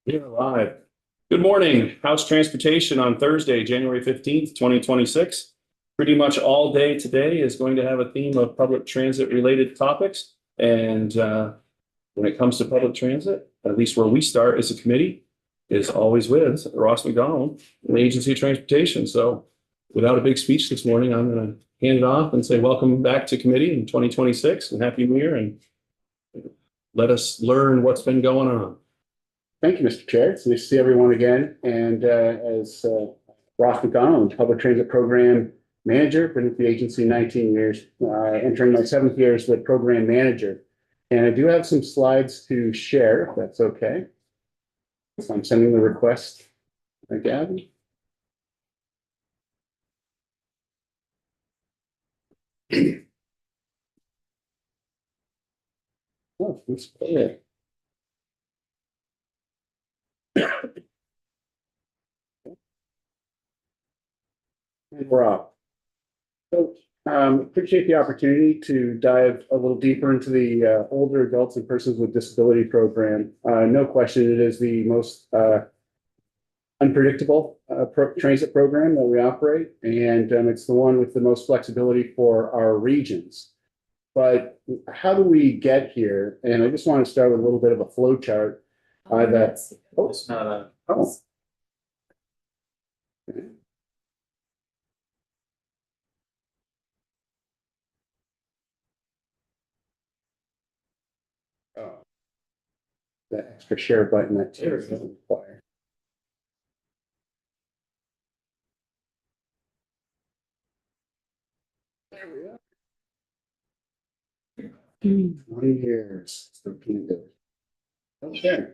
We are live. Good morning, House Transportation on Thursday, January 15th, 2026. Pretty much all day today is going to have a theme of public transit related topics. And when it comes to public transit, at least where we start as a committee, is always with Ross McDonald, the Agency of Transportation. So without a big speech this morning, I'm going to hand it off and say welcome back to committee in 2026 and Happy New Year, and let us learn what's been going on. Thank you, Mr. Chair. It's nice to see everyone again. And as Ross McDonald, Public Transit Program Manager, been with the agency 19 years, entering my 7th year as the Program Manager. And I do have some slides to share, if that's okay. So I'm sending the request again. Oh, that's clear. And we're off. So appreciate the opportunity to dive a little deeper into the older adults and persons with disability program. No question, it is the most unpredictable transit program that we operate, and it's the one with the most flexibility for our regions. But how do we get here? And I just want to start with a little bit of a flow chart. It's not a. Oh. Oh. That extra share button that Terry doesn't require. There we go. 20 years. Okay.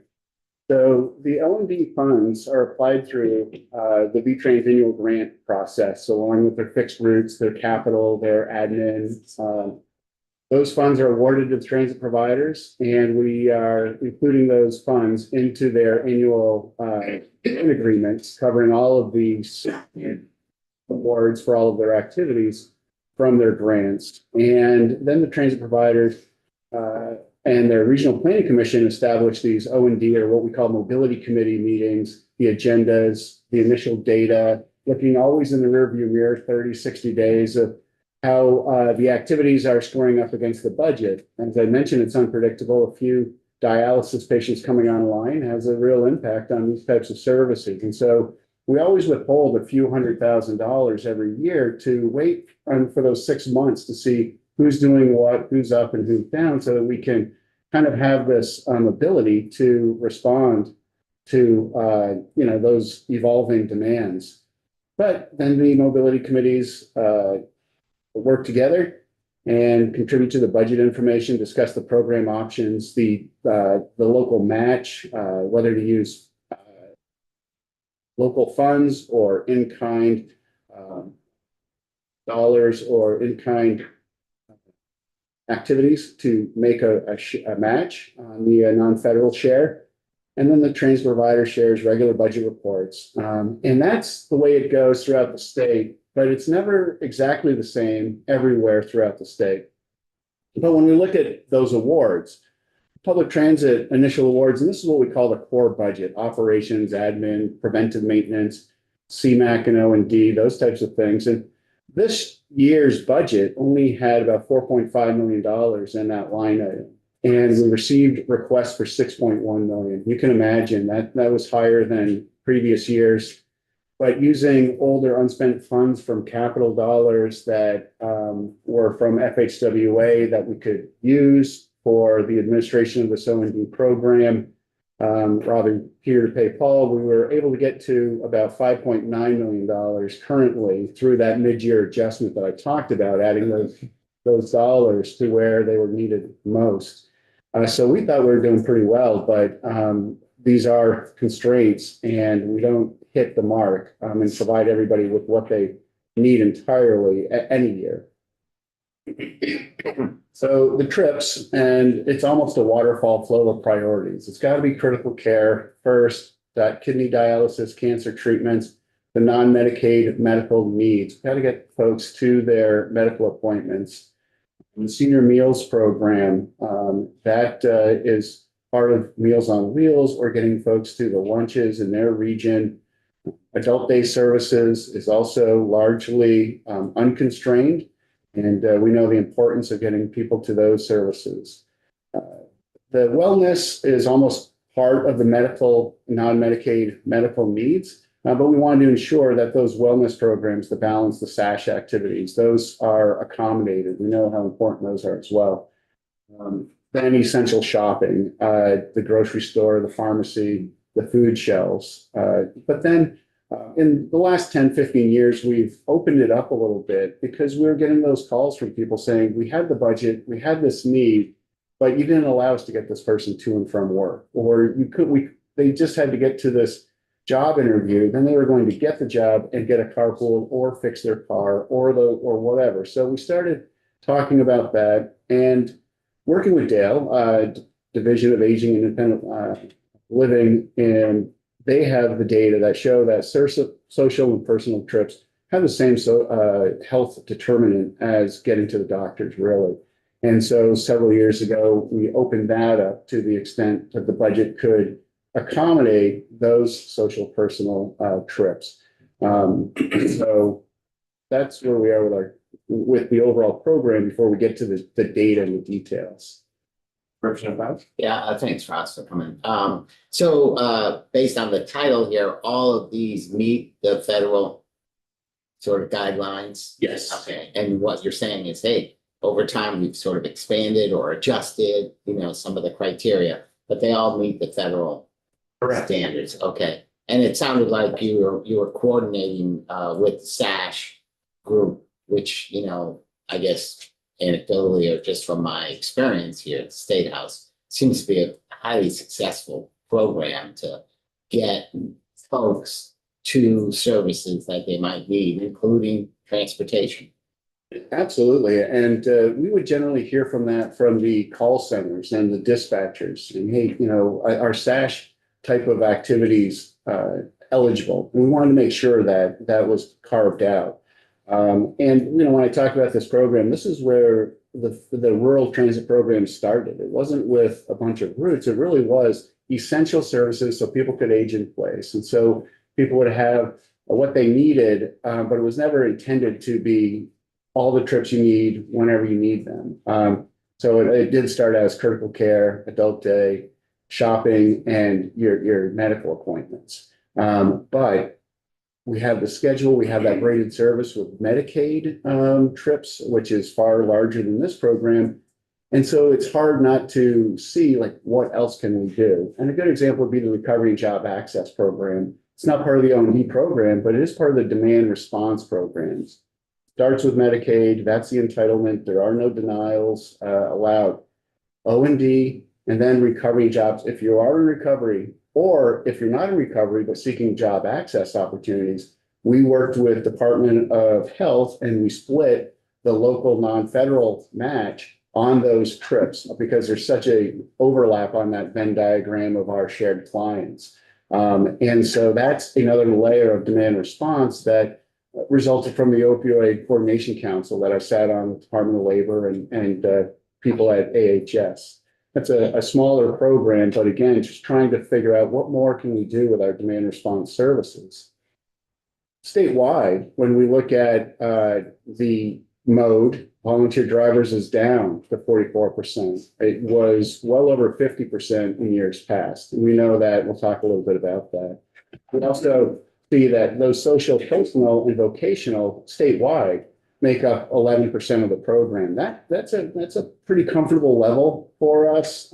So the L&D funds are applied through the VTrans annual grant process. So along with their fixed routes, their capital, their admin, those funds are awarded to the transit providers, and we are including those funds into their annual agreements covering all of these awards for all of their activities from their grants. And then the transit providers and their regional planning commission establish these O&D, or what we call mobility committee meetings, the agendas, the initial data, looking always in the rearview mirror 30, 60 days of how the activities are scoring up against the budget. As I mentioned, it's unpredictable. A few dialysis patients coming online has a real impact on these types of services. And so we always withhold a few $100,000 every year to wait for those 6 months to see who's doing what, who's up and who's down, so that we can kind of have this ability to respond to those evolving demands. But then the mobility committees work together and contribute to the budget information, discuss the program options, the local match, whether to use local funds or in-kind dollars or in-kind activities to make a match on the non-federal share. And then the transit provider shares regular budget reports. And that's the way it goes throughout the state, but it's never exactly the same everywhere throughout the state. But when we look at those awards, public transit initial awards, and this is what we call the core budget: operations, admin, preventive maintenance, CMAQ and O&D, those types of things. And this year's budget only had about $4.5 million in that line item, and we received requests for $6.1 million. You can imagine that was higher than previous years. But using older unspent funds from capital dollars that were from FHWA that we could use for the administration of this O&D program, robbing Peter to pay Paul, we were able to get to about $5.9 million currently through that mid-year adjustment that I talked about, adding those dollars to where they were needed most. So we thought we were doing pretty well, but these are constraints, and we don't hit the mark and provide everybody with what they need entirely any year. So the trips, and it's almost a waterfall flow of priorities. It's got to be critical care first, that kidney dialysis, cancer treatments, the non-Medicaid medical needs. We've got to get folks to their medical appointments. The senior meals program, that is part of Meals on Wheels or getting folks to the lunches in their region. Adult day services is also largely unconstrained, and we know the importance of getting people to those services. The wellness is almost part of the medical, non-Medicaid medical needs, but we want to ensure that those wellness programs, the balance, the SASH activities, those are accommodated. We know how important those are as well. Then essential shopping, the grocery store, the pharmacy, the food shelves. But then in the last 10, 15 years, we've opened it up a little bit because we were getting those calls from people saying, we had the budget, we had this need, but you didn't allow us to get this person to and from work. Or they just had to get to this job interview, then they were going to get the job and get a carpool or fix their car or whatever. So we started talking about that and working with Dale, Division of Aging and Independent Living, and they have the data that show that social and personal trips have the same health determinant as getting to the doctors, really. And so several years ago, we opened that up to the extent that the budget could accommodate those social personal trips. So that's where we are with the overall program before we get to the data and the details. Yeah, thanks, Ross, for coming. So based on the title here, all of these meet the federal sort of guidelines? Yes. Okay, and what you're saying is, hey, over time, we've sort of expanded or adjusted, some of the criteria, but they all meet the federal standards. Okay, and it sounded like you were coordinating with the SASH group, which, I guess anecdotally or just from my experience here at the State House, seems to be a highly successful program to get folks to services that they might need, including transportation. Absolutely. And we would generally hear from the call centers and the dispatchers. And hey, our SASH type of activities eligible. We wanted to make sure that that was carved out. And when I talk about this program, this is where the rural transit program started. It wasn't with a bunch of routes. It really was essential services so people could age in place. And so people would have what they needed, but it was never intended to be all the trips you need whenever you need them. So it did start as critical care, adult day, shopping, and your medical appointments. But we have the schedule, we have that rated service with Medicaid trips, which is far larger than this program. And so it's hard not to see what else can we do? And a good example would be the Recovery and Job Access Program. It's not part of the O&D program, but it is part of the demand response programs. Starts with Medicaid, that's the entitlement. There are no denials allowed. O&D, and then recovery jobs. If you are in recovery, or if you're not in recovery but seeking job access opportunities, we worked with Department of Health and we split the local non-federal match on those trips because there's such a overlap on that Venn diagram of our shared clients. And so that's another layer of demand response that resulted from the Opioid Coordination Council that I sat on with Department of Labor and people at AHS. That's a smaller program, but again, just trying to figure out what more can we do with our demand response services. Statewide, when we look at the mode, volunteer drivers is down to 44%. It was well over 50% in years past. And we know that. We'll talk a little bit about that. We also see that those social, personal, and vocational statewide make up 11% of the program. That's a pretty comfortable level for us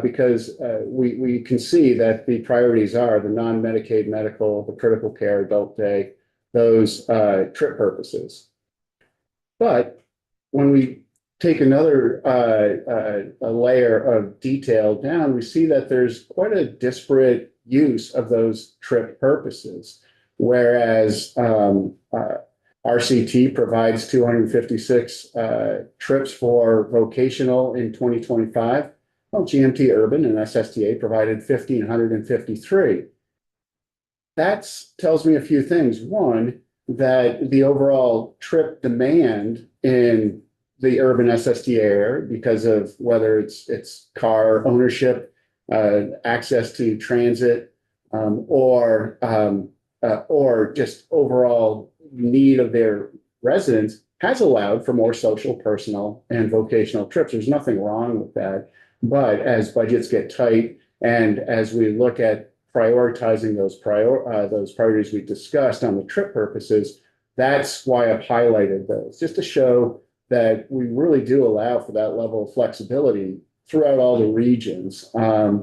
because we can see that the priorities are the non-Medicaid medical, the critical care, adult day, those trip purposes. But when we take another a layer of detail down, we see that there's quite a disparate use of those trip purposes, whereas RCT provides 256 trips for vocational in 2025. Well, GMT Urban and SSTA provided 1,553. That tells me a few things. One, that the overall trip demand in the urban SSTA area, because of whether it's car ownership access to transit, or just overall need of their residents, has allowed for more social, personal, and vocational trips. There's nothing wrong with that. But as budgets get tight and as we look at prioritizing those priorities we discussed on the trip purposes, that's why I've highlighted those, just to show that we really do allow for that level of flexibility throughout all the regions,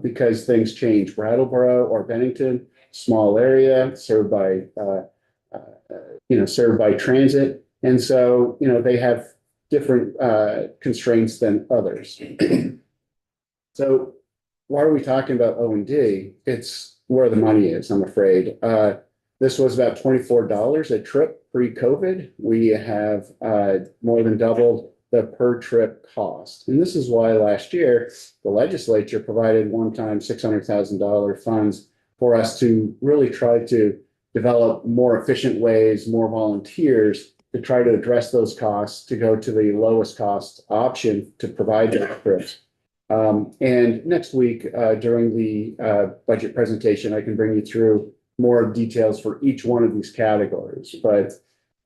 because things change. Brattleboro or Bennington, small area served by served by transit, and so they have different constraints than others. So why are we talking about O&D? It's where the money is, I'm afraid. This was about $24 a trip pre-COVID. We have more than doubled the per trip cost. And this is why last year the legislature provided one-time $600,000 funds for us to really try to develop more efficient ways, more volunteers to try to address those costs, to go to the lowest cost option to provide those trips. And next week, during the budget presentation, I can bring you through more details for each one of these categories. But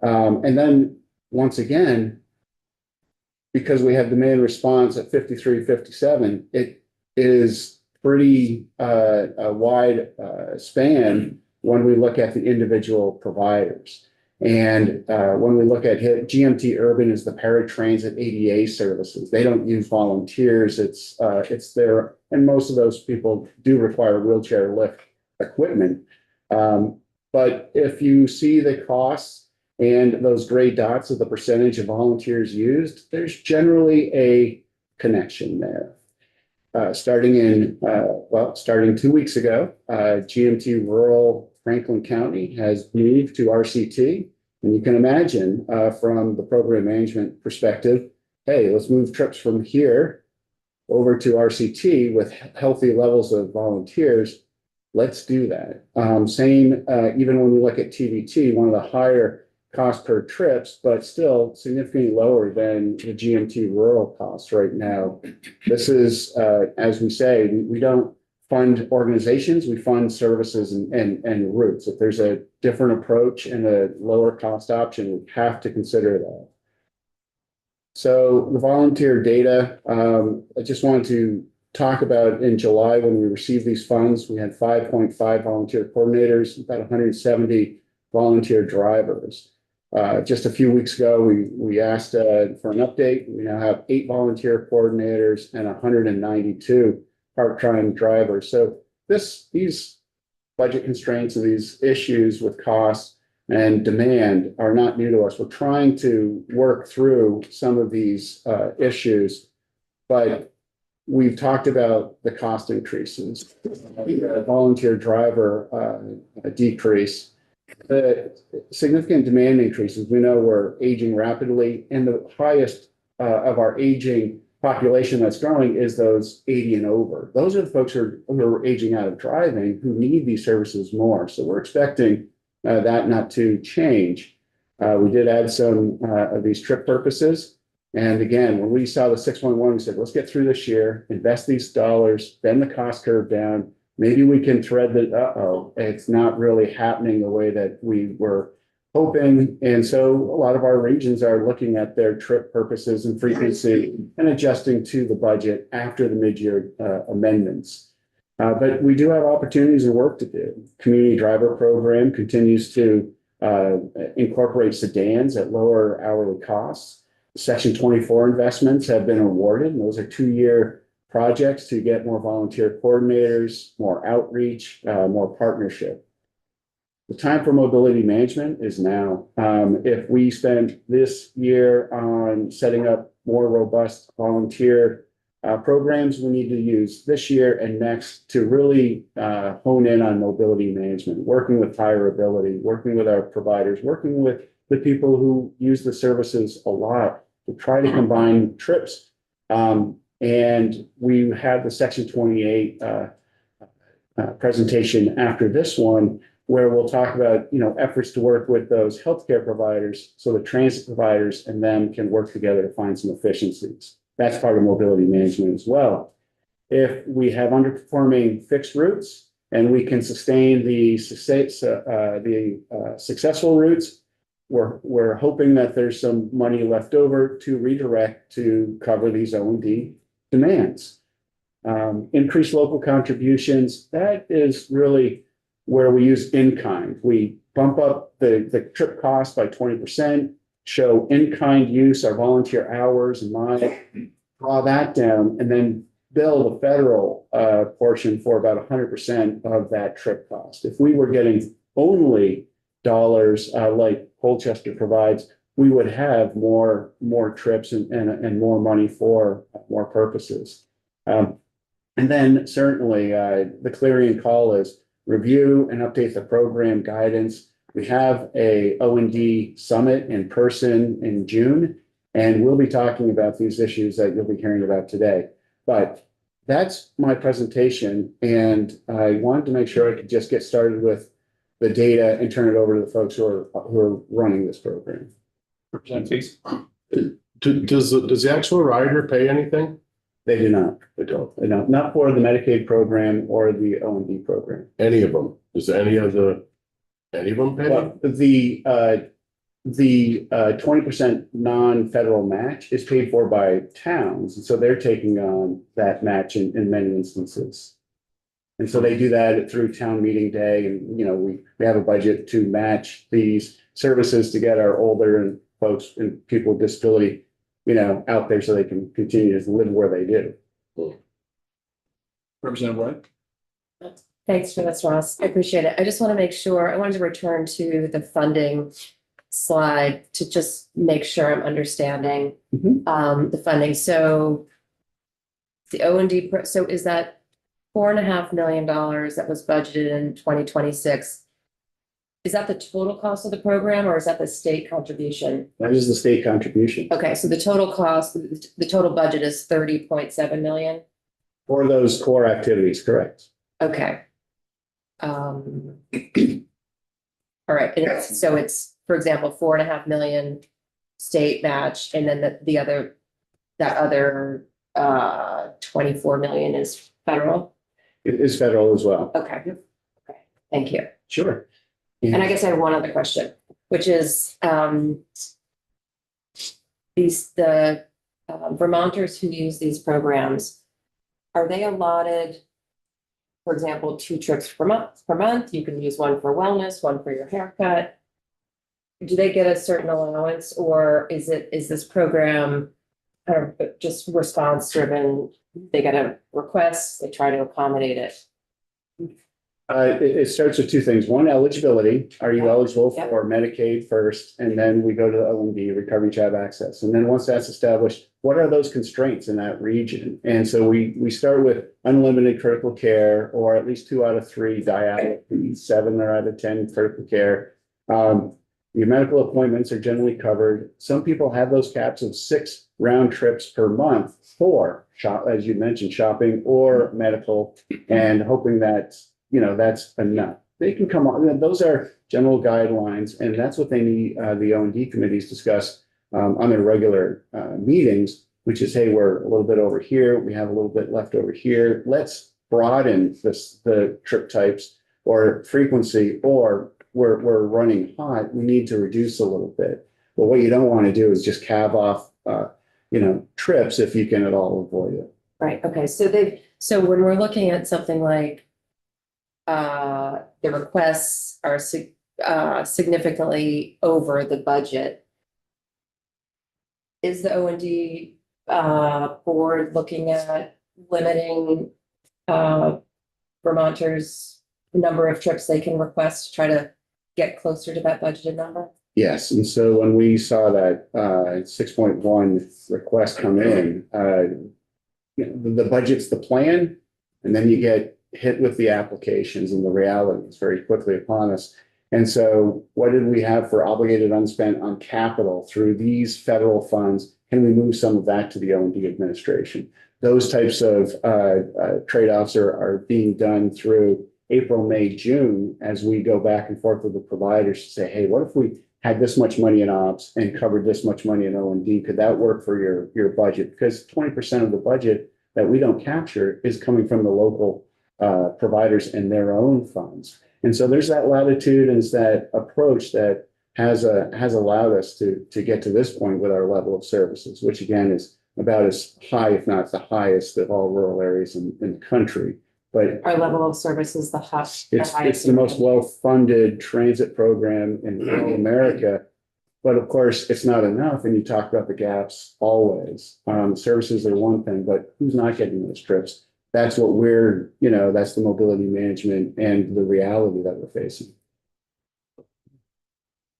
and then once again, because we have demand response at 53-57, it is pretty a wide span when we look at the individual providers. And when we look at GMT Urban is the paratransit ADA services. They don't use volunteers. It's their, and most of those people do require wheelchair lift equipment. But if you see the costs and those gray dots of the percentage of volunteers used, there's generally a connection there. Starting 2 weeks ago, GMT Rural Franklin County has moved to RCT. And you can imagine from the program management perspective, hey, let's move trips from here over to RCT with healthy levels of volunteers. Let's do that. Same, even when we look at TVT, one of the higher cost per trips, but still significantly lower than the GMT rural costs right now. This is, as we say, we don't fund organizations, we fund services and routes. If there's a different approach and a lower cost option, we have to consider that. So the volunteer data, I just wanted to talk about in July when we received these funds, we had 5.5 volunteer coordinators, about 170 volunteer drivers. Just a few weeks ago, we asked for an update. We now have 8 volunteer coordinators and 192 part-time drivers. So these budget constraints and these issues with costs and demand are not new to us. We're trying to work through some of these issues, but we've talked about the cost increases, volunteer driver decrease, the significant demand increases. We know we're aging rapidly, and the highest of our aging population that's growing is those 80 and over. Those are the folks who are aging out of driving who need these services more. So we're expecting that not to change. We did add some of these trip purposes. And again, when we saw the 6.1, we said, let's get through this year, invest these dollars, bend the cost curve down. Maybe we can thread the, it's not really happening the way that we were hoping. And so a lot of our regions are looking at their trip purposes and frequency and adjusting to the budget after the mid-year amendments. But we do have opportunities and work to do. Community driver program continues to incorporate sedans at lower hourly costs. Section 24 investments have been awarded, and those are 2-year projects to get more volunteer coordinators, more outreach, more partnership. The time for mobility management is now. If we spend this year on setting up more robust volunteer programs, we need to use this year and next to really hone in on mobility management, working with higher ability, working with our providers, working with the people who use the services a lot to try to combine trips. And we have the Section 28 presentation after this one, where we'll talk about, efforts to work with those healthcare providers so the transit providers and them can work together to find some efficiencies. That's part of mobility management as well. if we have underperforming fixed routes and we can sustain the successful routes, we're hoping that there's some money left over to redirect to cover these O&D demands. Increase local contributions, that is really where we use in-kind. We bump up the trip cost by 20%, show in-kind use, our volunteer hours and mileage, draw that down, and then bill the federal portion for about 100% of that trip cost. If we were getting only dollars like Colchester provides, we would have more trips and more money for more purposes. And then certainly the clarion call is review and update the program guidance. We have a O&D summit in person in June, and we'll be talking about these issues that you'll be hearing about today. But that's my presentation, and I wanted to make sure I could just get started with the data and turn it over to the folks who are running this program. Representative Feast? Does the actual rider pay anything? They do not. They don't. They don't. Not for the Medicaid program or the O&D program. Any of them? Does any of them pay? Well, the 20% non-federal match is paid for by towns, and so they're taking on that match in many instances. And so they do that through town meeting day, and we have a budget to match these services to get our older and folks and people with disability out there so they can continue to live where they do. Representative White? Thanks for this, Ross. I appreciate it. I just want to make sure, I wanted to return to the funding slide to just make sure I'm understanding the funding. So the O&D, so is that $4.5 million that was budgeted in 2026? Is that the total cost of the program, or is that the state contribution? That is the state contribution. Okay, so the total cost, the total budget is 30.7 million? For those core activities, correct. Okay. All right, and so it's, for example, 4.5 million state match, and then that other 24 million is federal? It is federal as well. Okay. Okay, thank you. Sure. And I guess I have one other question, which is the Vermonters who use these programs, are they allotted, for example, 2 trips per month? You can use one for wellness, one for your haircut. Do they get a certain allowance, or is this program kind of just response driven? They get a request, they try to accommodate it. It starts with 2 things. One, eligibility. Are you eligible Yep. for Medicaid first? And then we go to the O&D, Recovery Job Access. And then once that's established, what are those constraints in that region? And so we start with unlimited critical care, or at least 2 out of 3 dialysis, 7 out of 10 critical care. Your medical appointments are generally covered. Some people have those caps of 6 round trips per month for as you mentioned, shopping or medical, and hoping that that's enough. They can come on. Those are general guidelines, and that's what they need the O&D committees discuss on their regular meetings, which is, hey, we're a little bit over here. We have a little bit left over here. Let's broaden the trip types or frequency, or we're running hot. We need to reduce a little bit. But what you don't want to do is just calve off trips if you can at all avoid it. Right, okay, so when we're looking at something like the requests are significantly over the budget, is the O&D board looking at limiting Vermonters' number of trips they can request to try to get closer to that budgeted number? Yes, and so when we saw that 6.1 request come in, the budget's the plan, and then you get hit with the applications, and the reality is very quickly upon us. And so what did we have for obligated unspent on capital through these federal funds? Can we move some of that to the O&D administration? Those types of trade-offs are being done through April, May, June, as we go back and forth with the providers to say, hey, what if we had this much money in ops and covered this much money in O&D? Could that work for your budget? Because 20% of the budget that we don't capture is coming from the local providers and their own funds. And so there's that latitude and that approach that has allowed us to get to this point with our level of services, which again is about as high, if not the highest of all rural areas in the country. But Our level of service is the highest. it's the most well-funded transit program in rural America. But of course, it's not enough. And you talk about the gaps always. Services are one thing, but who's not getting those trips? That's what that's the mobility management and the reality that we're facing.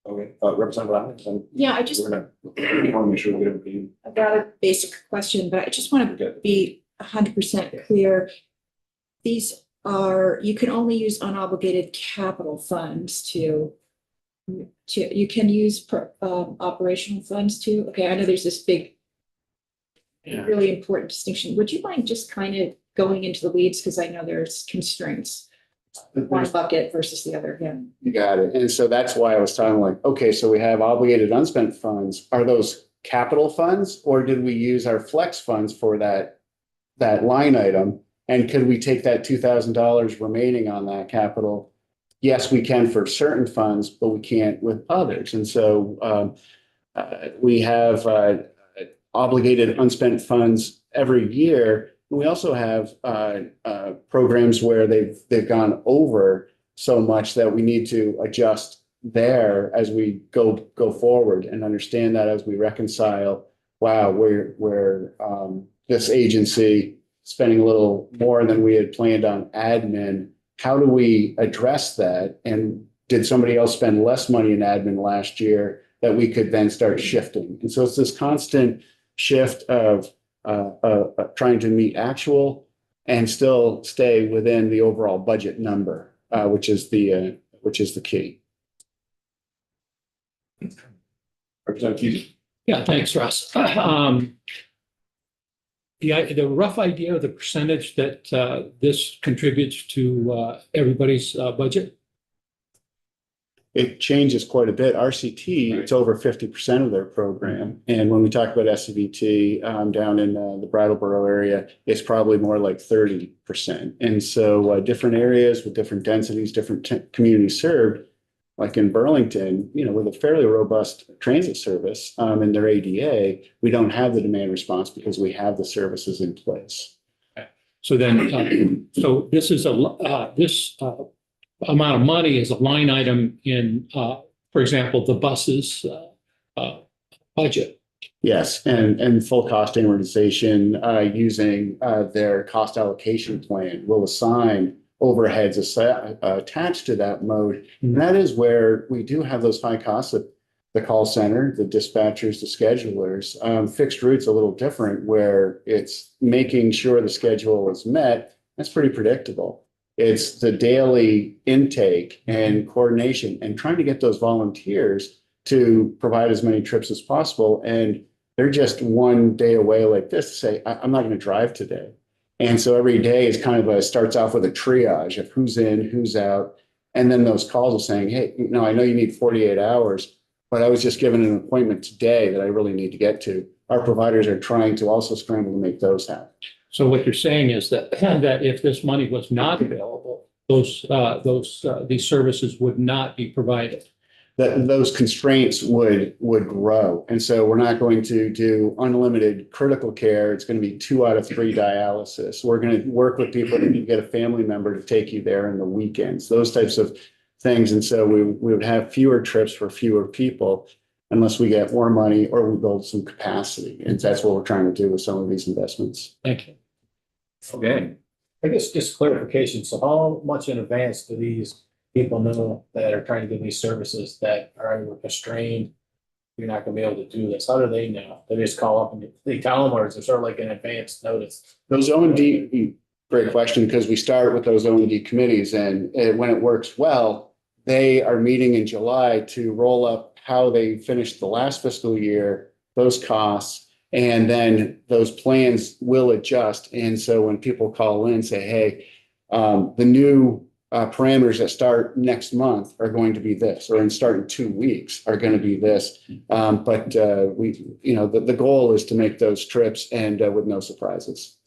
Okay, Representative Adams, Yeah, I just, we're gonna, we want to make sure we get everybody. I've got a basic question, but I just want to be 100% clear. These are, you can only use unobligated capital funds you can use operational funds too. Okay, I know there's this big, really important distinction. Would you mind just kind of going into the weeds? Because I know there's constraints. One bucket versus the other, yeah. You got it. And so that's why I was talking like, okay, so we have obligated unspent funds. Are those capital funds or did we use our flex funds for that line item? And could we take that $2,000 remaining on that capital? Yes, we can for certain funds, but we can't with others. And so we have obligated unspent funds every year. We also have programs where they've gone over so much that we need to adjust there as we go forward and understand that as we reconcile. Wow, we're this agency spending a little more than we had planned on admin. How do we address that? And did somebody else spend less money in admin last year that we could then start shifting? And so it's this constant shift of trying to meet actual and still stay within the overall budget number, which is the key. Representative Hughes. Yeah, thanks, Russ. The rough idea of the percentage that this contributes to everybody's budget? It changes quite a bit. RCT, it's over 50% of their program. And when we talk about SCVT down in the Brattleboro area, it's probably more like 30%. And so different areas with different densities, different communities served, like in Burlington, with a fairly robust transit service in their ADA, we don't have the demand response because we have the services in place. So then, so this is this amount of money is a line item in, for example, the buses budget. Yes, and full cost amortization using their cost allocation plan will assign overheads attached to that mode. And that is where we do have those high costs of the call center, the dispatchers, the schedulers. Fixed routes a little different where it's making sure the schedule is met. That's pretty predictable. It's the daily intake and coordination and trying to get those volunteers to provide as many trips as possible. And they're just one day away like this to say, I'm not going to drive today. And so every day is kind of starts off with a triage of who's in, who's out. And then those calls are saying, hey, I know you need 48 hours, but I was just given an appointment today that I really need to get to. Our providers are trying to also scramble to make those happen. So what you're saying is that if this money was not available, these services would not be provided. That those constraints would grow. And so we're not going to do unlimited critical care. It's going to be 2 out of 3 dialysis. We're going to work with people to get a family member to take you there in the weekends, those types of things. And so we would have fewer trips for fewer people unless we get more money or we build some capacity. And that's what we're trying to do with some of these investments. Thank you. Okay. I guess just clarification. So how much in advance do these people know that are trying to get these services that are constrained? You're not gonna be able to do this. How do they know? They just call up and they tell them, or is it sort of like an advance notice? Those O&D, great question, because we start with those O&D committees and when it works well, they are meeting in July to roll up how they finished the last fiscal year, those costs, and then those plans will adjust. And so when people call in and say, hey, the new parameters that start next month are going to be this, or start in 2 weeks are going to be this. But the goal is to make those trips and with no surprises.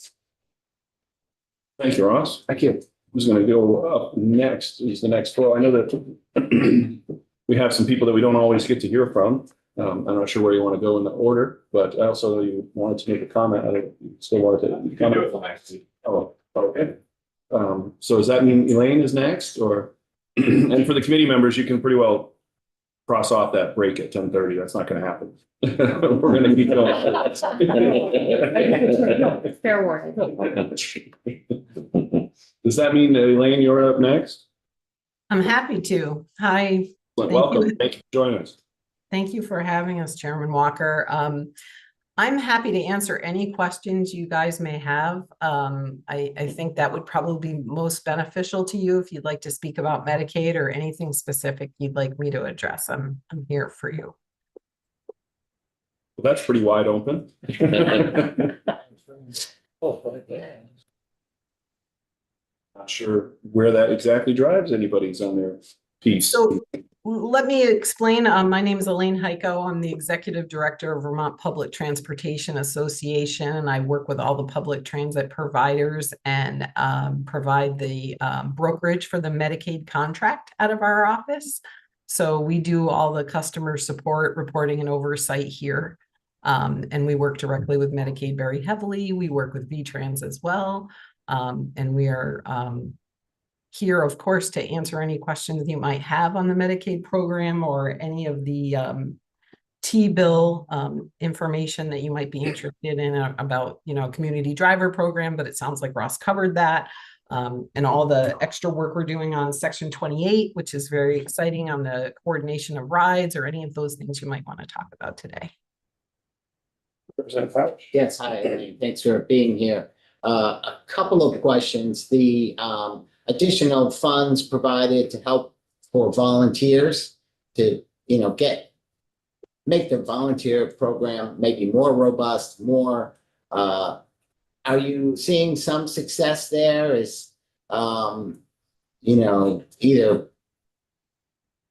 Thank you, Ross. Thank you. Who's going to go up next? Is the next floor. I know that we have some people that we don't always get to hear from. I'm not sure where you want to go in the order, but I also know you wanted to make a comment. I don't, you still wanted to comment. Oh, okay. So does that mean Elaine is next, or? And for the committee members, you can pretty well cross off that break at 10:30. That's not going to happen. We're going to keep going. Fair warning. Does that mean that Elaine, you're up next? I'm happy to. Hi, Welcome. you. Thank you for joining us. thank you for having us, Chairman Walker. I'm happy to answer any questions you guys may have. I think that would probably be most beneficial to you if you'd like to speak about Medicaid or anything specific you'd like me to address. I'm here for you. Well, that's pretty wide open. Not sure where that exactly drives anybody's on their piece. So let me explain. My name is Elaine Heiko. I'm the Executive Director of Vermont Public Transportation Association, and I work with all the public transit providers and provide the brokerage for the Medicaid contract out of our office. So we do all the customer support, reporting, and oversight here. And we work directly with Medicaid very heavily. We work with VTrans as well. And we are here, of course, to answer any questions you might have on the Medicaid program or any of the T-bill information that you might be interested in about, community driver program, but it sounds like Ross covered that. And all the extra work we're doing on Section 28, which is very exciting on the coordination of rides or any of those things you might want to talk about today. Representative Fauch. Yes, hi, Elaine. Thanks for being here. A couple of questions. The additional funds provided to help for volunteers to, make the volunteer program maybe more robust, more, are you seeing some success there? Is, either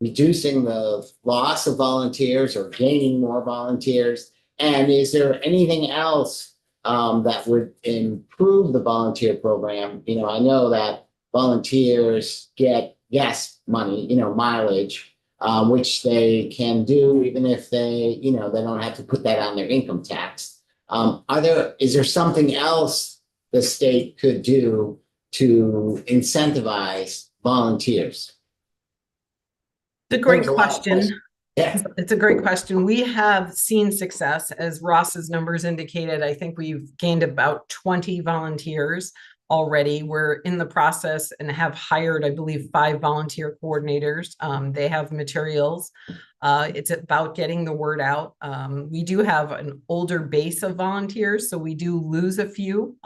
reducing the loss of volunteers or gaining more volunteers? And is there anything else that would improve the volunteer program? I know that volunteers get gas money, mileage, which they can do even if they, they don't have to put that on their income tax. Is there something else the state could do to incentivize volunteers? It's a great question. Yeah. It's a great question. We have seen success, as Ross's numbers indicated. I think we've gained about 20 volunteers already. We're in the process and have hired, I believe, 5 volunteer coordinators. They have materials. It's about getting the word out. We do have an older base of volunteers, so we do lose a few.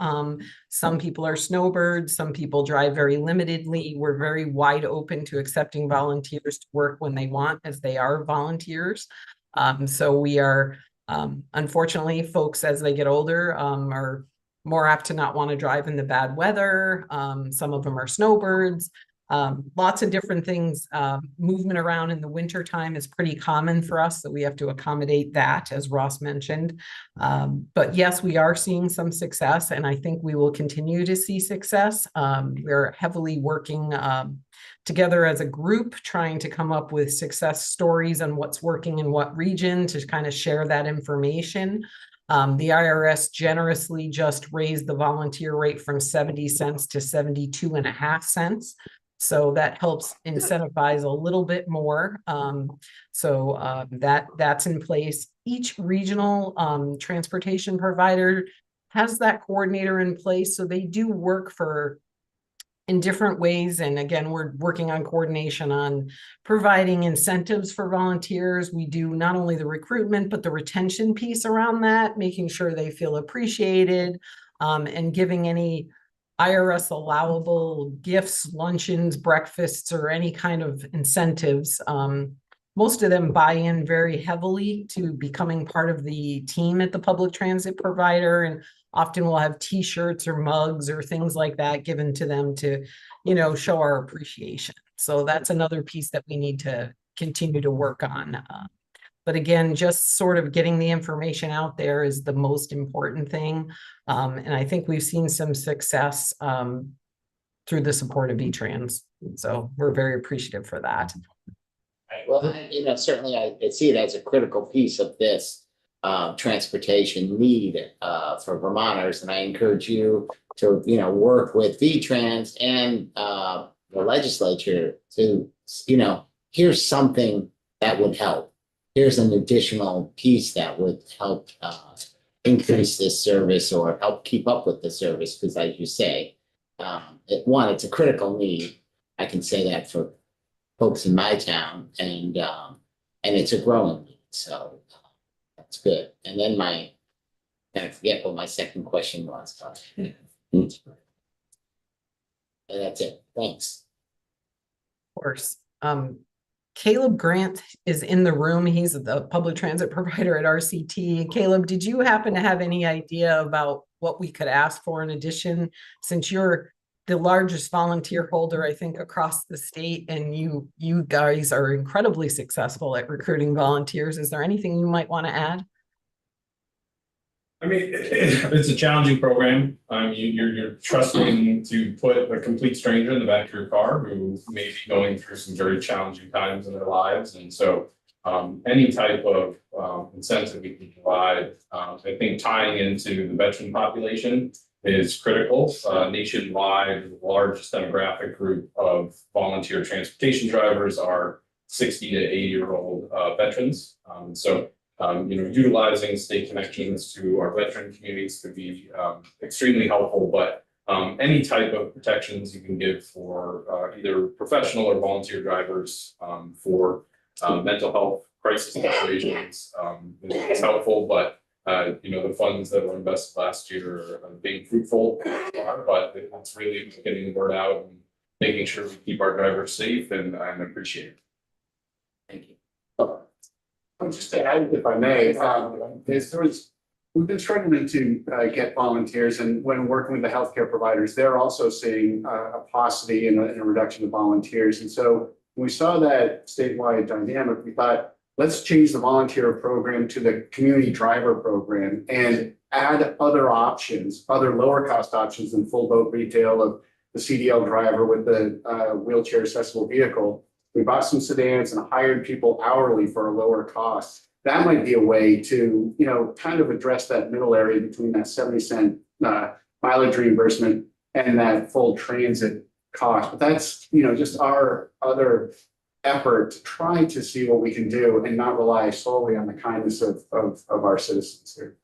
Some people are snowbirds, some people drive very limitedly. We're very wide open to accepting volunteers to work when they want, as they are volunteers. So we are, unfortunately, folks as they get older are more apt to not want to drive in the bad weather. Some of them are snowbirds. Lots of different things. Movement around in the winter time is pretty common for us, so we have to accommodate that, as Ross mentioned. But yes, we are seeing some success, and I think we will continue to see success. We're heavily working together as a group, trying to come up with success stories on what's working in what region to kind of share that information. The IRS generously just raised the volunteer rate from 70 cents to 72.5 cents. So that helps incentivize a little bit more. That's in place. Each regional transportation provider has that coordinator in place. So they do work in different ways. And again, we're working on coordination on providing incentives for volunteers. We do not only the recruitment, but the retention piece around that, making sure they feel appreciated, and giving any IRS allowable gifts, luncheons, breakfasts, or any kind of incentives. Most of them buy in very heavily to becoming part of the team at the public transit provider, and often we'll have T-shirts or mugs or things like that given to them to, show our appreciation. So that's another piece that we need to continue to work on. But again, just sort of getting the information out there is the most important thing. And I think we've seen some success through the support of V-Trans. So we're very appreciative for that. Well, certainly I see it as a critical piece of this transportation need for Vermonters, and I encourage you to, work with V-Trans and the legislature to, here's something that would help. Here's an additional piece that would help increase this service or help keep up with the service, because as you say, it's a critical need. I can say that for folks in my town, and it's a growing need, so that's good. And then I forget what my second question was. And that's it. Thanks. Of course. Caleb Grant is in the room. He's the public transit provider at RCT. Caleb, did you happen to have any idea about what we could ask for in addition, since you're the largest volunteer holder, I think, across the state, and you guys are incredibly successful at recruiting volunteers? Is there anything you might want to add? I mean, it's a challenging program. You're trusting to put a complete stranger in the back of your car who may be going through some very challenging times in their lives. And so any type of incentive we can provide, I think tying into the veteran population is critical. Nationwide, the largest demographic group of volunteer transportation drivers are 60 to 80-year-old veterans. Utilizing state connections to our veteran communities could be extremely helpful, but any type of protections you can give for either professional or volunteer drivers for mental health crisis situations is helpful, but the funds that were invested last year are being fruitful, but it's really getting the word out and making sure we keep our drivers safe, and appreciate it. Thank you. Just to add, if I may, we've been struggling to get volunteers, and when working with the healthcare providers, they're also seeing a paucity in a reduction of volunteers. And so when we saw that statewide dynamic, we thought, let's change the volunteer program to the community driver program and add other options, other lower cost options than full boat retail of the CDL driver with the wheelchair accessible vehicle. We bought some sedans and hired people hourly for a lower cost. That might be a way to, kind of address that middle area between that 70-cent mileage reimbursement and that full transit cost. But that's, just our other effort to try to see what we can do and not rely solely on the kindness of our citizens here.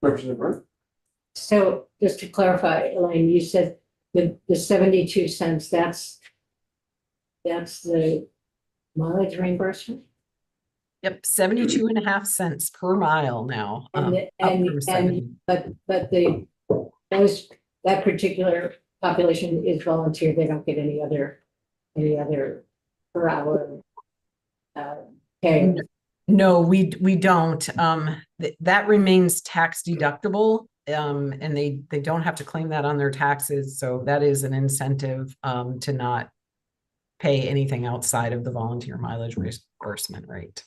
Representative Burke? So just to clarify, Elaine, you said the 72 cents, that's the mileage reimbursement? Yep, 72.5 cents per mile now. But that particular population is volunteer. They don't get any other per hour pay. No, we don't. That remains tax deductible. And they don't have to claim that on their taxes. So that is an incentive to not pay anything outside of the volunteer mileage reimbursement rate.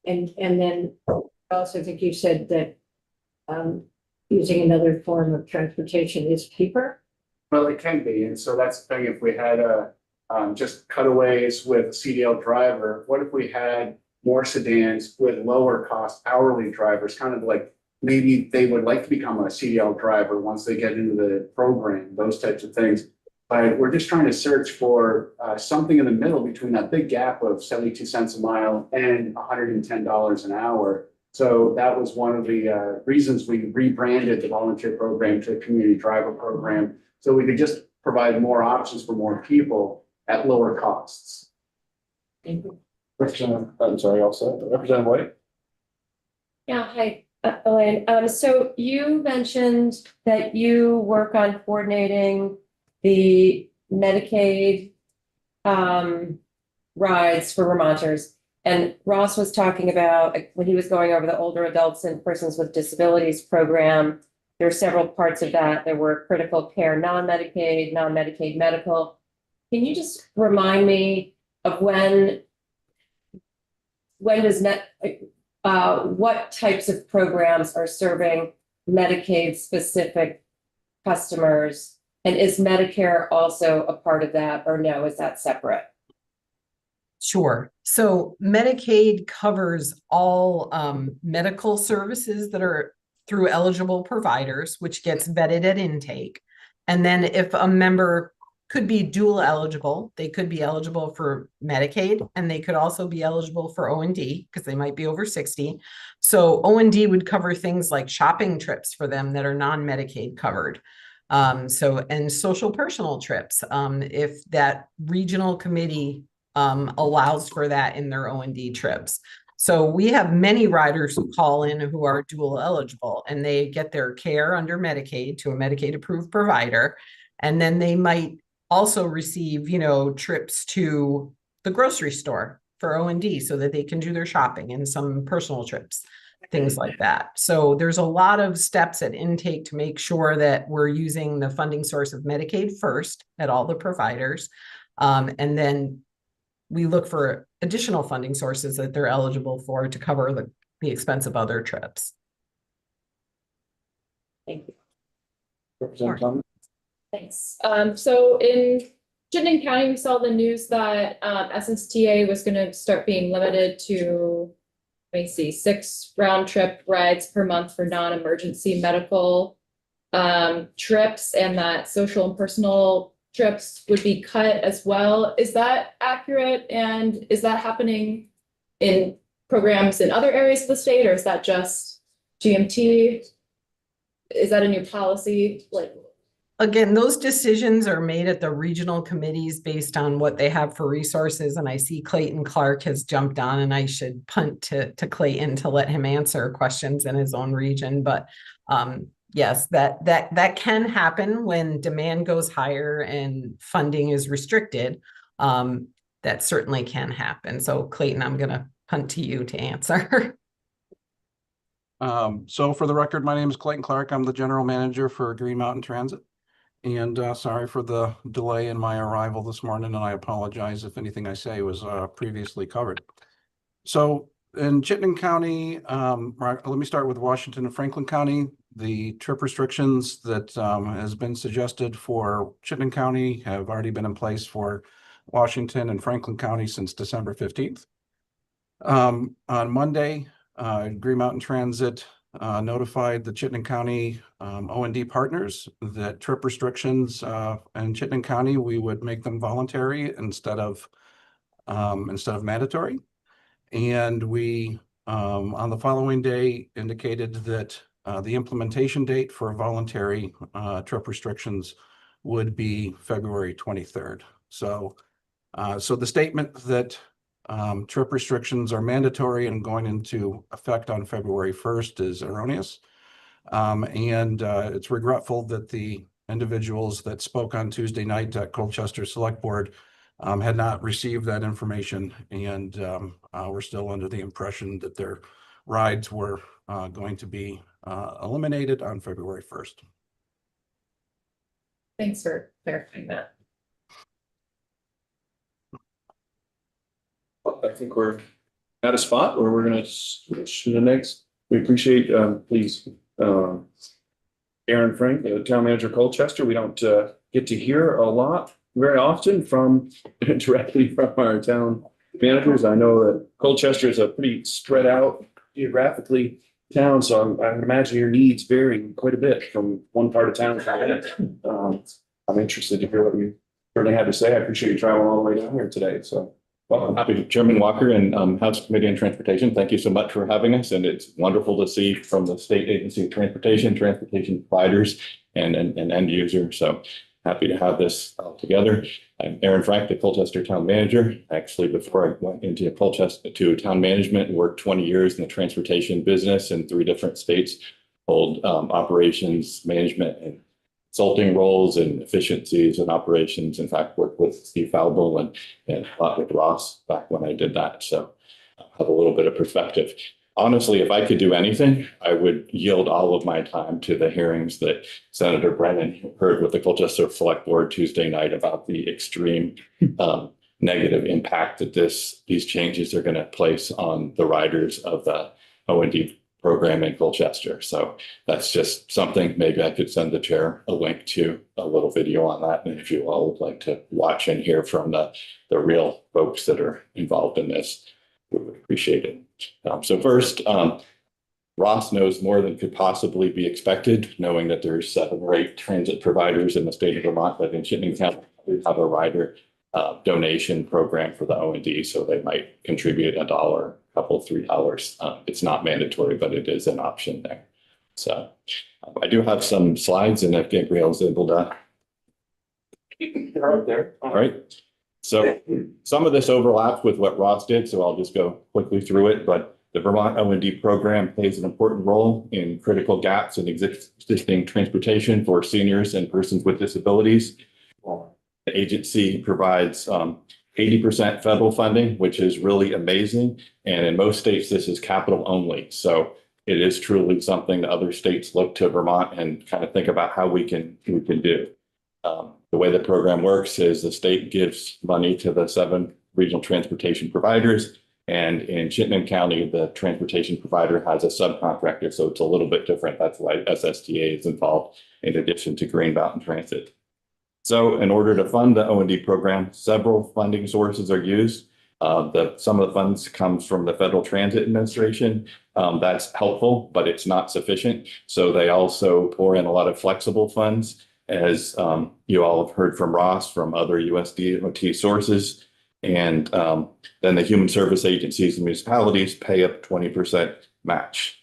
And then I also think you said that using another form of transportation is cheaper. Well, it can be, and so that's the thing. If we had just cutaways with a CDL driver, what if we had more sedans with lower cost hourly drivers, kind of like maybe they would like to become a CDL driver once they get into the program, those types of things. But we're just trying to search for something in the middle between that big gap of 72 cents a mile and $110 an hour. So that was one of the reasons we rebranded the volunteer program to a community driver program. So we could just provide more options for more people at lower costs. Thank you. Representative White? Yeah, hi, Elaine. So you mentioned that you work on coordinating the Medicaid rides for Vermonters. And Ross was talking about when he was going over the older adults and persons with disabilities program, there are several parts of that. There were critical care, non-Medicaid medical. Can you just remind me of when when does what types of programs are serving Medicaid specific customers? And is Medicare also a part of that, or no, is that separate? Sure. So Medicaid covers all medical services that are through eligible providers, which gets vetted at intake. And then if a member could be dual eligible, they could be eligible for Medicaid, and they could also be eligible for O&D because they might be over 60. So O&D would cover things like shopping trips for them that are non-Medicaid covered. And social personal trips, if that regional committee allows for that in their O&D trips. So we have many riders who call in who are dual eligible, and they get their care under Medicaid to a Medicaid approved provider. And then they might also receive, trips to the grocery store for O&D so that they can do their shopping and some personal trips, things like that. So there's a lot of steps at intake to make sure that we're using the funding source of Medicaid first at all the providers. And then we look for additional funding sources that they're eligible for to cover the expense of other trips. Thank you. Representative Thomas? Thanks. So in Chittenden County, we saw the news that SSTA was going to start being limited to, let me see, 6 round trip rides per month for non-emergency medical trips, and that social and personal trips would be cut as well. Is that accurate? And is that happening in programs in other areas of the state, or is that just GMT? Is that a new policy? Again, those decisions are made at the regional committees based on what they have for resources. And I see Clayton Clark has jumped on, and I should punt to Clayton to let him answer questions in his own region. But yes, that can happen when demand goes higher and funding is restricted. That certainly can happen. So Clayton, I'm going to punt to you to answer. So for the record, my name is Clayton Clark. I'm the general manager for Green Mountain Transit. And sorry for the delay in my arrival this morning, and I apologize if anything I say was previously covered. So in Chittenden County, let me start with Washington and Franklin County. The trip restrictions that has been suggested for Chittenden County have already been in place for Washington and Franklin County since December 15th. On Monday, Green Mountain Transit notified the Chittenden County O&D partners that trip restrictions in Chittenden County, we would make them voluntary instead of mandatory. And we, on the following day, indicated that the implementation date for voluntary trip restrictions would be February 23rd. So the statement that trip restrictions are mandatory and going into effect on February 1st is erroneous. And it's regretful that the individuals that spoke on Tuesday night at Colchester Select Board had not received that information, and were still under the impression that their rides were going to be eliminated on February 1st. Thanks for clarifying that. I think we're at a spot where we're going to switch to the next. We appreciate, please, Aaron Frank, the town manager of Colchester. We don't get to hear a lot very often directly from our town managers. I know that Colchester is a pretty spread out geographically town, so I would imagine your needs vary quite a bit from one part of town to the next. I'm interested to hear what you certainly had to say. I appreciate you traveling all the way down here today. So. Well, happy to. Chairman Walker and House Committee on Transportation, thank you so much for having us. And it's wonderful to see from the State Agency of Transportation providers and end user. So happy to have this all together. I'm Aaron Frank, the Colchester Town Manager. Actually, before I went into Colchester to town management, worked 20 years in the transportation business in 3 different states, hold operations, management, and consulting roles and efficiencies and operations. In fact, worked with Steve Falbo and a lot with Ross back when I did that. So I have a little bit of perspective. Honestly, if I could do anything, I would yield all of my time to the hearings that Senator Brennan heard with the Colchester Select Board Tuesday night about the extreme negative impact that these changes are going to place on the riders of the O&D program in Colchester. So that's just something, maybe I could send the chair a link to a little video on that. And if you all would like to watch and hear from the real folks that are involved in this, we would appreciate it. So first, Ross knows more than could possibly be expected, knowing that there's 7 or 8 transit providers in the state of Vermont, but in Chittenden County, we have a rider donation program for the O&D, so they might contribute $1, a couple, $3. It's not mandatory, but it is an option there. So I do have some slides, and if Gabrielle's able to. They're out there. All right. So some of this overlaps with what Ross did, so I'll just go quickly through it, but the Vermont O&D program plays an important role in critical gaps in existing transportation for seniors and persons with disabilities. The agency provides 80% federal funding, which is really amazing. And in most states, this is capital only. So it is truly something that other states look to Vermont and kind of think about how we can do. The way the program works is the state gives money to the 7 regional transportation providers. And in Chittenden County, the transportation provider has a subcontractor, so it's a little bit different. That's why SSTA is involved in addition to Green Mountain Transit. So in order to fund the O&D program, several funding sources are used. Some of the funds comes from the Federal Transit Administration. That's helpful, but it's not sufficient. So they also pour in a lot of flexible funds, as you all have heard from Ross, from other USDOT sources. And then the human service agencies and municipalities pay up 20% match.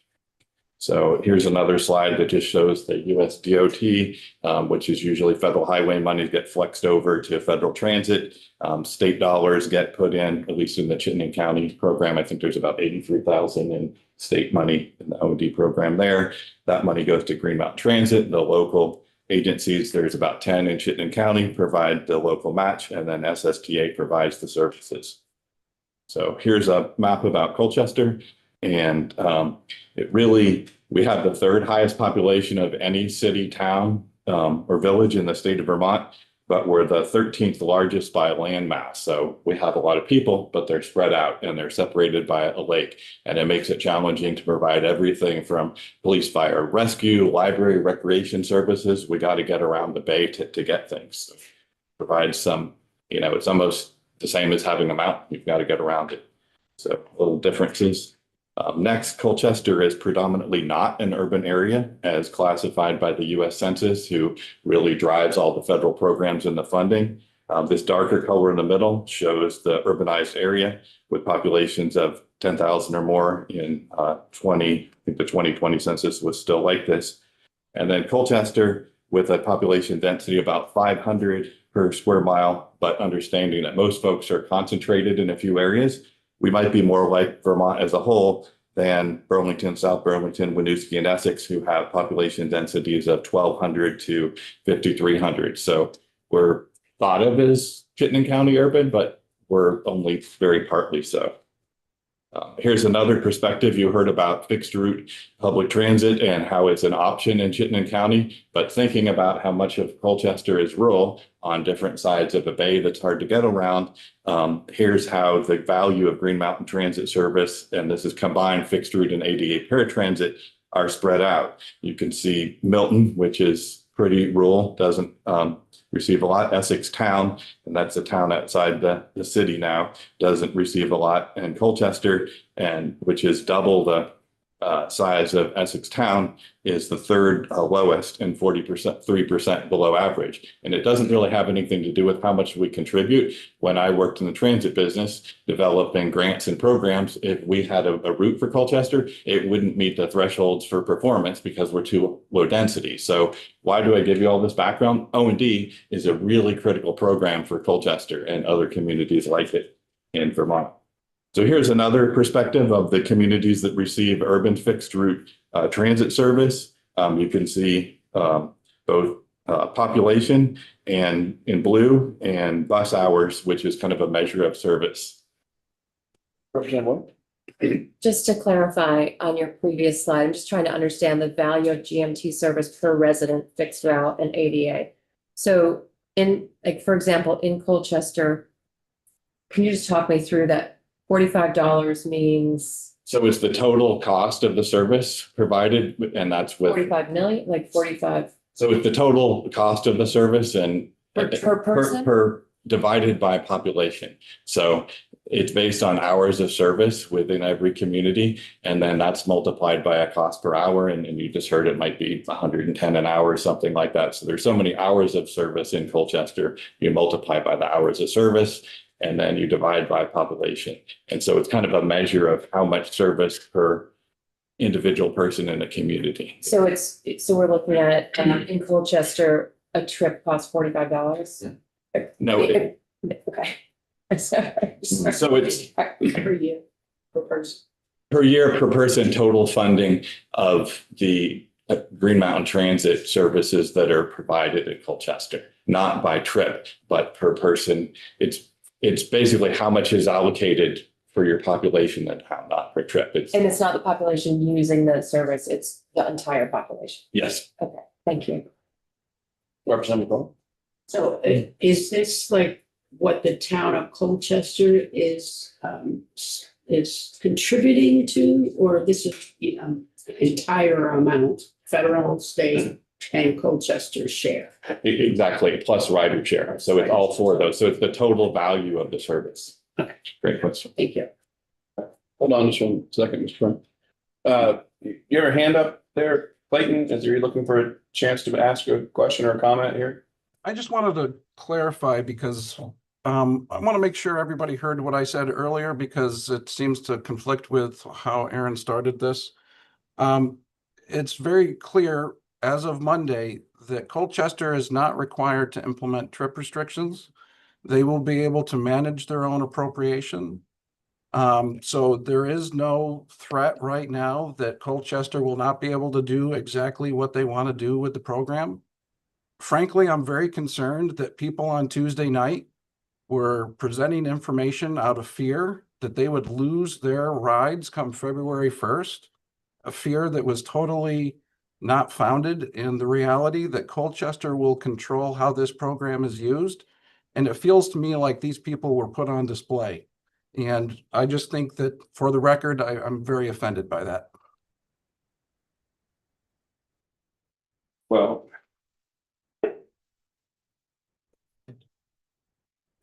So here's another slide that just shows the USDOT, which is usually federal highway money, get flexed over to federal transit. State dollars get put in, at least in the Chittenden County program. I think there's about $83,000 in state money in the O&D program there. That money goes to Green Mountain Transit, the local agencies. There's about 10 in Chittenden County provide the local match, and then SSTA provides the services. So here's a map about Colchester, and we have the 3rd highest population of any city, town, or village in the state of Vermont, but we're the 13th largest by land mass. So we have a lot of people, but they're spread out and they're separated by a lake. And it makes it challenging to provide everything from police, fire, rescue, library, recreation services. We got to get around the bay to get things. So provide some, it's almost the same as having a mountain. You've got to get around it. So little differences. Next, Colchester is predominantly not an urban area as classified by the US Census, who really drives all the federal programs and the funding. This darker color in the middle shows the urbanized area with populations of 10,000 or more in I think the 2020 census was still like this. And then Colchester with a population density about 500 per square mile, but understanding that most folks are concentrated in a few areas. We might be more like Vermont as a whole than Burlington, South Burlington, Winooski, and Essex, who have population densities of 1,200 to 5,300. So we're thought of as Chittenden County urban, but we're only very partly so. Here's another perspective. You heard about fixed route public transit and how it's an option in Chittenden County, but thinking about how much of Colchester is rural on different sides of a bay that's hard to get around. Here's how the value of Green Mountain Transit service, and this is combined fixed route and ADA paratransit, are spread out. You can see Milton, which is pretty rural, doesn't receive a lot. Essex Town, and that's a town outside the city now, doesn't receive a lot. And Colchester, which is double the size of Essex Town, is the 3rd lowest and 3% below average. And it doesn't really have anything to do with how much we contribute. When I worked in the transit business, developing grants and programs, if we had a route for Colchester, it wouldn't meet the thresholds for performance because we're too low density. So why do I give you all this background? O&D is a really critical program for Colchester and other communities like it in Vermont. So here's another perspective of the communities that receive urban fixed route transit service. You can see both population and in blue and bus hours, which is kind of a measure of service. Just to clarify on your previous slide, I'm just trying to understand the value of GMT service per resident, fixed route, and ADA. So for example, in Colchester, can you just talk me through that? $45 means So it's the total cost of the service provided, and that's with, 45 million, like 45 so it's the total cost of the service and per person? per divided by population. So it's based on hours of service within every community, and then that's multiplied by a cost per hour. And you just heard it might be 110 an hour, something like that. So there's so many hours of service in Colchester, you multiply by the hours of service, and then you divide by population. And so it's kind of a measure of how much service per individual person in a community. So so we're looking at, in Colchester, a trip costs $45? No, Okay. I'm sorry. so it's Per year, per person. per year per person total funding of the Green Mountain Transit services that are provided in Colchester, not by trip, but per person. It's basically how much is allocated for your population and how, not per trip. And it's not the population using the service, it's the entire population. Yes. Okay, thank you. Representative Paul? So is this like what the town of Colchester is contributing to, or this is, entire amount, federal, state, and Colchester's share? Exactly, plus rider share. So it's all four of those. So it's the total value of the service. Okay. Great question. Thank you. Hold on just 1 second, Mr. Friend. You have a hand up there, Clayton, as you're looking for a chance to ask a question or a comment here? I just wanted to clarify because I want to make sure everybody heard what I said earlier because it seems to conflict with how Aaron started this. It's very clear as of Monday that Colchester is not required to implement trip restrictions. They will be able to manage their own appropriation. So there is no threat right now that Colchester will not be able to do exactly what they want to do with the program. Frankly, I'm very concerned that people on Tuesday night were presenting information out of fear that they would lose their rides come February 1st, a fear that was totally not founded in the reality that Colchester will control how this program is used. And it feels to me like these people were put on display. And I just think that for the record, I'm very offended by that. Well,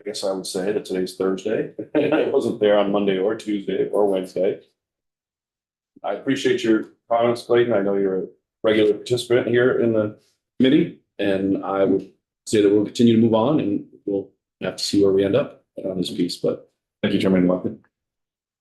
I guess I would say that today's Thursday. I wasn't there on Monday or Tuesday or Wednesday. I appreciate your comments, Clayton. I know you're a regular participant here in the committee, and I would say that we'll continue to move on and we'll have to see where we end up on this piece, but Thank you, Chairman Walker.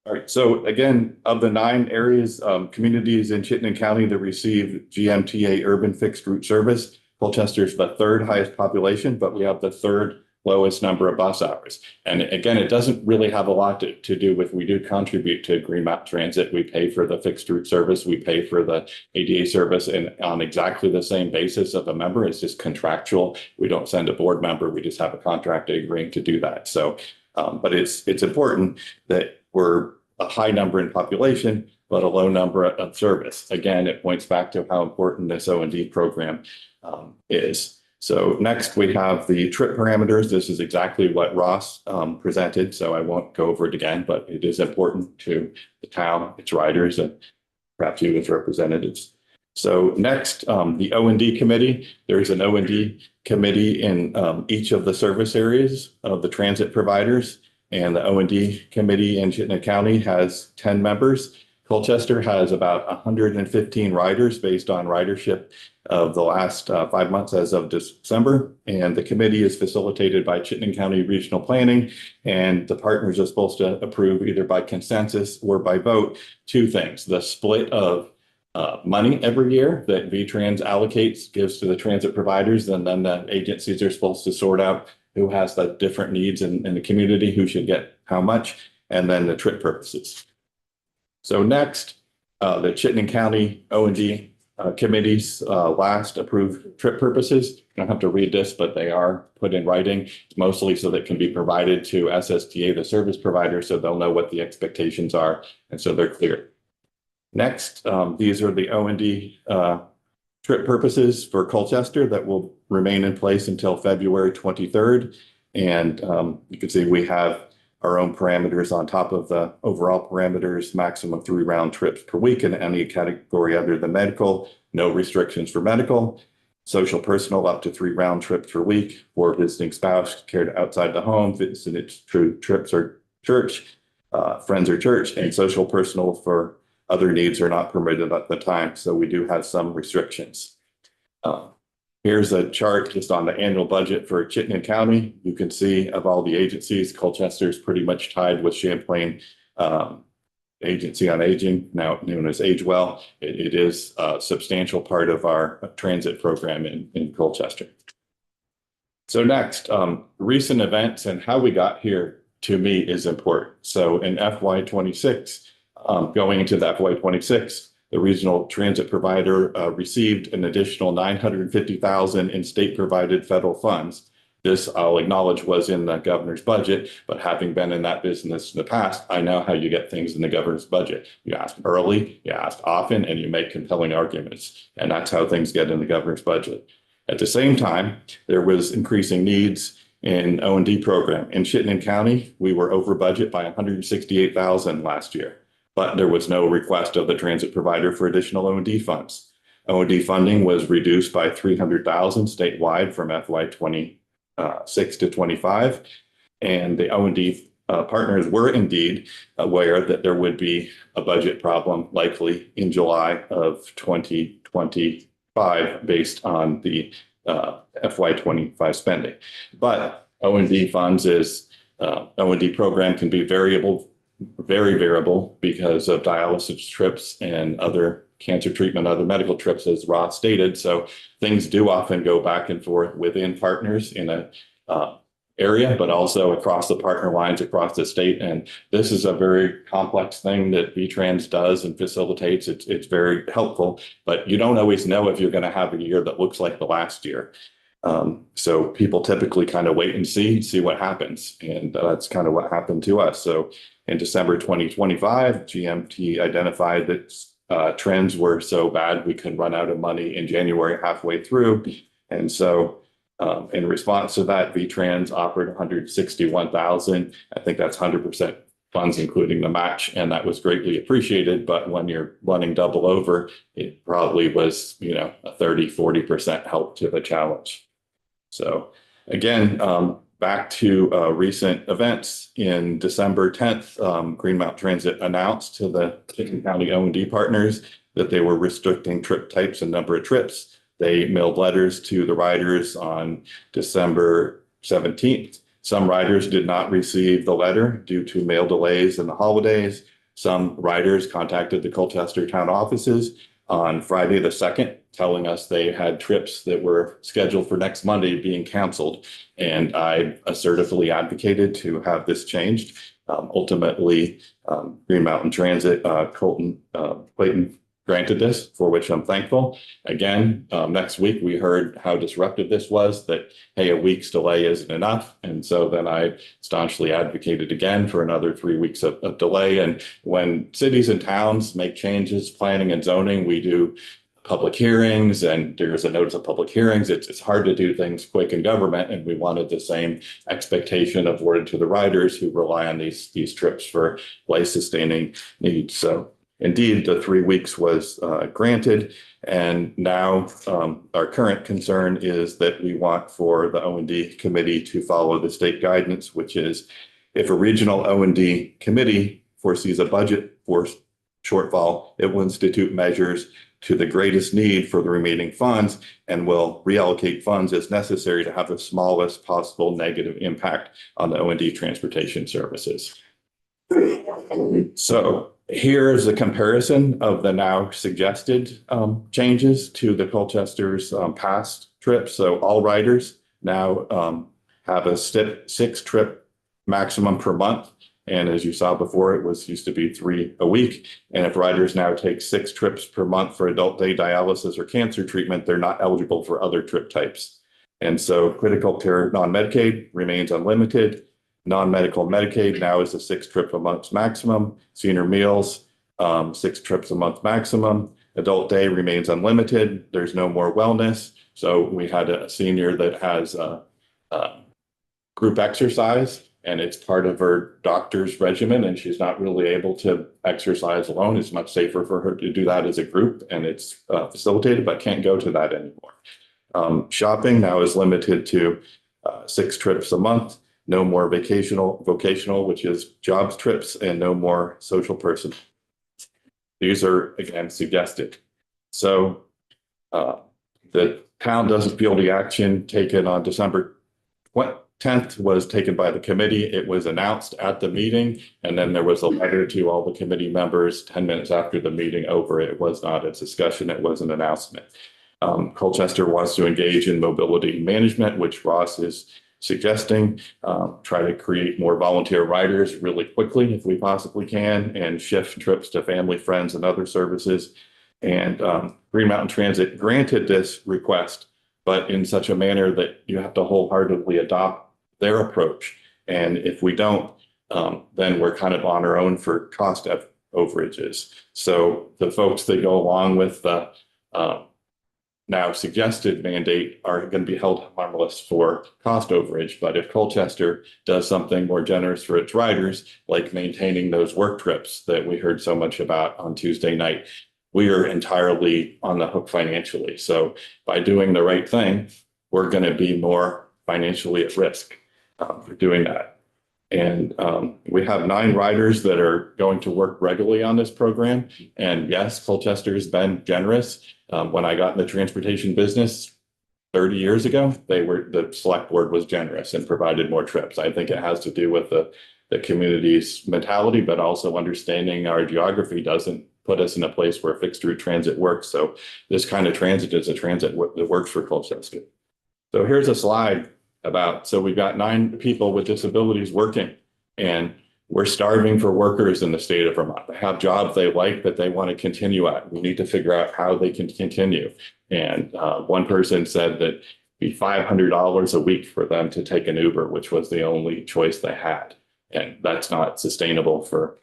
All right, so again, of the 9 areas, communities in Chittenden County that receive GMTA urban fixed route service, Colchester is the 3rd highest population, but we have the 3rd lowest number of bus hours. And again, it doesn't really have a lot to do with, we do contribute to Green Mountain Transit. We pay for the fixed route service, we pay for the ADA service, and on exactly the same basis of a member. It's just contractual. We don't send a board member, we just have a contract agreeing to do that. So but it's important that we're a high number in population, but a low number of service. Again, it points back to how important this O&D program is. So next we have the trip parameters. This is exactly what Ross presented, so I won't go over it again, but it is important to the town, its riders, and perhaps you as representatives. So next, the O&D committee. There's an O&D committee in each of the service areas of the transit providers. And the O&D committee in Chittenden County has 10 members. Colchester has about 115 riders based on ridership of the last 5 months as of December. And the committee is facilitated by Chittenden County Regional Planning. And the partners are supposed to approve either by consensus or by vote 2 things: the split of money every year that VTrans allocates, gives to the transit providers, and then the agencies are supposed to sort out who has the different needs in the community, who should get how much, and then the trip purposes. So next, the Chittenden County O&D committees last approved trip purposes. You don't have to read this, but they are put in writing, mostly so that can be provided to SSTA, the service provider, so they'll know what the expectations are, and so they're clear. Next, these are the O&D trip purposes for Colchester that will remain in place until February 23rd. And you can see we have our own parameters on top of the overall parameters, maximum 3 round trips per week in any category other than medical, no restrictions for medical. Social personal up to 3 round trips per week for visiting spouse cared outside the home, visited trips or church, friends or church, and social personal for other needs are not permitted at the time. So we do have some restrictions. Here's a chart just on the annual budget for Chittenden County. You can see of all the agencies, Colchester is pretty much tied with Champlain Agency on Aging, now known as AgeWell. It is a substantial part of our transit program in Colchester. So next, recent events and how we got here to me is important. So in FY26, going into the FY26, the regional transit provider received an additional $950,000 in state provided federal funds. This, I'll acknowledge, was in the governor's budget, but having been in that business in the past, I know how you get things in the governor's budget. You ask early, you ask often, and you make compelling arguments. And that's how things get in the governor's budget. At the same time, there was increasing needs in O&D program. In Chittenden County, we were over budget by $168,000 last year, but there was no request of the transit provider for additional O&D funds. O&D funding was reduced by $300,000 statewide from FY26 to 25, and the O&D partners were indeed aware that there would be a budget problem likely in July of 2025 based on the FY25 spending. But O&D funds is, O&D program can be very variable because of dialysis trips and other cancer treatment, other medical trips, as Ross stated. So things do often go back and forth within partners in a area, but also across the partner lines across the state. And this is a very complex thing that VTrans does and facilitates. It's very helpful, but you don't always know if you're going to have a year that looks like the last year. So people typically kind of wait and see what happens. And that's kind of what happened to us. So in December 2025, GMT identified that trends were so bad we could run out of money in January halfway through. And so in response to that, VTrans offered $161,000. I think that's 100% funds, including the match, and that was greatly appreciated. But when you're running double over, it probably was, a 30-40% help to the challenge. So again, back to recent events. In December 10th, Green Mountain Transit announced to the Chittenden County O&D partners that they were restricting trip types and number of trips. They mailed letters to the riders on December 17th. Some riders did not receive the letter due to mail delays and the holidays. Some riders contacted the Colchester town offices on Friday the 2nd, telling us they had trips that were scheduled for next Monday being canceled. And I assertively advocated to have this changed. Ultimately, Green Mountain Transit, Clayton granted this, for which I'm thankful. Again, next week, we heard how disruptive this was, that, hey, a week's delay isn't enough. And so then I staunchly advocated again for another 3 weeks of delay. And when cities and towns make changes, planning and zoning, we do public hearings, and there's a notice of public hearings. It's hard to do things quick in government, and we wanted the same expectation afforded to the riders who rely on these trips for life-sustaining needs. So indeed, the 3 weeks was granted, and now our current concern is that we want for the O&D committee to follow the state guidance, which is if a regional O&D committee foresees a budget shortfall, it will institute measures to the greatest need for the remaining funds and will reallocate funds as necessary to have the smallest possible negative impact on the O&D transportation services. So here's a comparison of the now suggested changes to the Colchester's past trips. So all riders now have a 6 trip maximum per month. And as you saw before, it used to be 3 a week. And if riders now take 6 trips per month for adult day dialysis or cancer treatment, they're not eligible for other trip types. And so critical care non-Medicaid remains unlimited. Non-medical Medicaid now is a 6 trip a month maximum. Senior meals, 6 trips a month maximum. Adult day remains unlimited. There's no more wellness. So we had a senior that has group exercise, and it's part of her doctor's regimen, and she's not really able to exercise alone. It's much safer for her to do that as a group, and it's facilitated, but can't go to that anymore. Shopping now is limited to 6 trips a month, no more vocational, which is jobs trips, and no more social person. These are, again, suggested. So the town doesn't feel the action taken on December 10th was taken by the committee. It was announced at the meeting, and then there was a letter to all the committee members 10 minutes after the meeting over. It was not a discussion, it was an announcement. Colchester wants to engage in mobility management, which Ross is suggesting, try to create more volunteer riders really quickly if we possibly can, and shift trips to family, friends, and other services. And Green Mountain Transit granted this request, but in such a manner that you have to wholeheartedly adopt their approach. And if we don't, then we're kind of on our own for cost overages. So the folks that go along with the now suggested mandate are going to be held harmless for cost overage. But if Colchester does something more generous for its riders, like maintaining those work trips that we heard so much about on Tuesday night, we are entirely on the hook financially. So by doing the right thing, we're going to be more financially at risk for doing that. And we have 9 riders that are going to work regularly on this program. And yes, Colchester's been generous. When I got in the transportation business 30 years ago, the select board was generous and provided more trips. I think it has to do with the community's mentality, but also understanding our geography doesn't put us in a place where fixed route transit works. So this kind of transit is a transit that works for Colchester. So here's a slide about, so we've got 9 people with disabilities working, and we're starving for workers in the state of Vermont. They have jobs they like that they want to continue at. We need to figure out how they can continue. And one person said that it'd be $500 a week for them to take an Uber, which was the only choice they had. And that's not sustainable for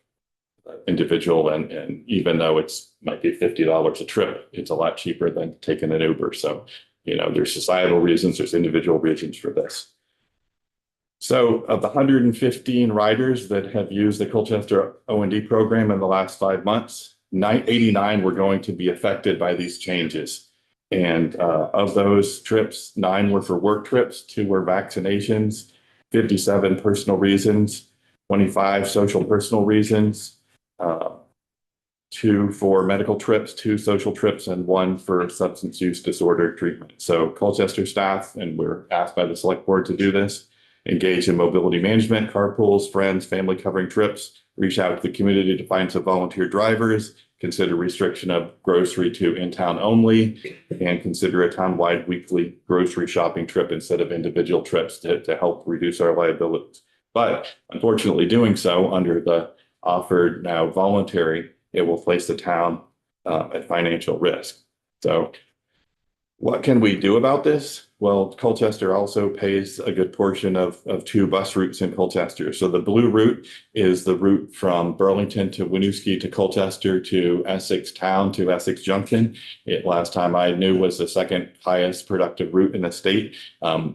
individual. And even though might be $50 a trip, it's a lot cheaper than taking an Uber. So, there's societal reasons, there's individual reasons for this. So of the 115 riders that have used the Colchester O&D program in the last 5 months, 89 were going to be affected by these changes. And of those trips, 9 were for work trips, 2 were vaccinations, 57 personal reasons, 25 social personal reasons, 2 for medical trips, 2 social trips, and 1 for substance use disorder treatment. So Colchester staff, and we're asked by the select board to do this, engage in mobility management, carpools, friends, family covering trips, reach out to the community to find some volunteer drivers, consider restriction of grocery to in-town only, and consider a town-wide weekly grocery shopping trip instead of individual trips to help reduce our liabilities. But unfortunately, doing so under the offered now voluntary, it will place the town at financial risk. So what can we do about this? Well, Colchester also pays a good portion of 2 bus routes in Colchester. So the blue route is the route from Burlington to Winooski to Colchester to Essex Town to Essex Junction. It, last time I knew, was the 2nd highest productive route in the state.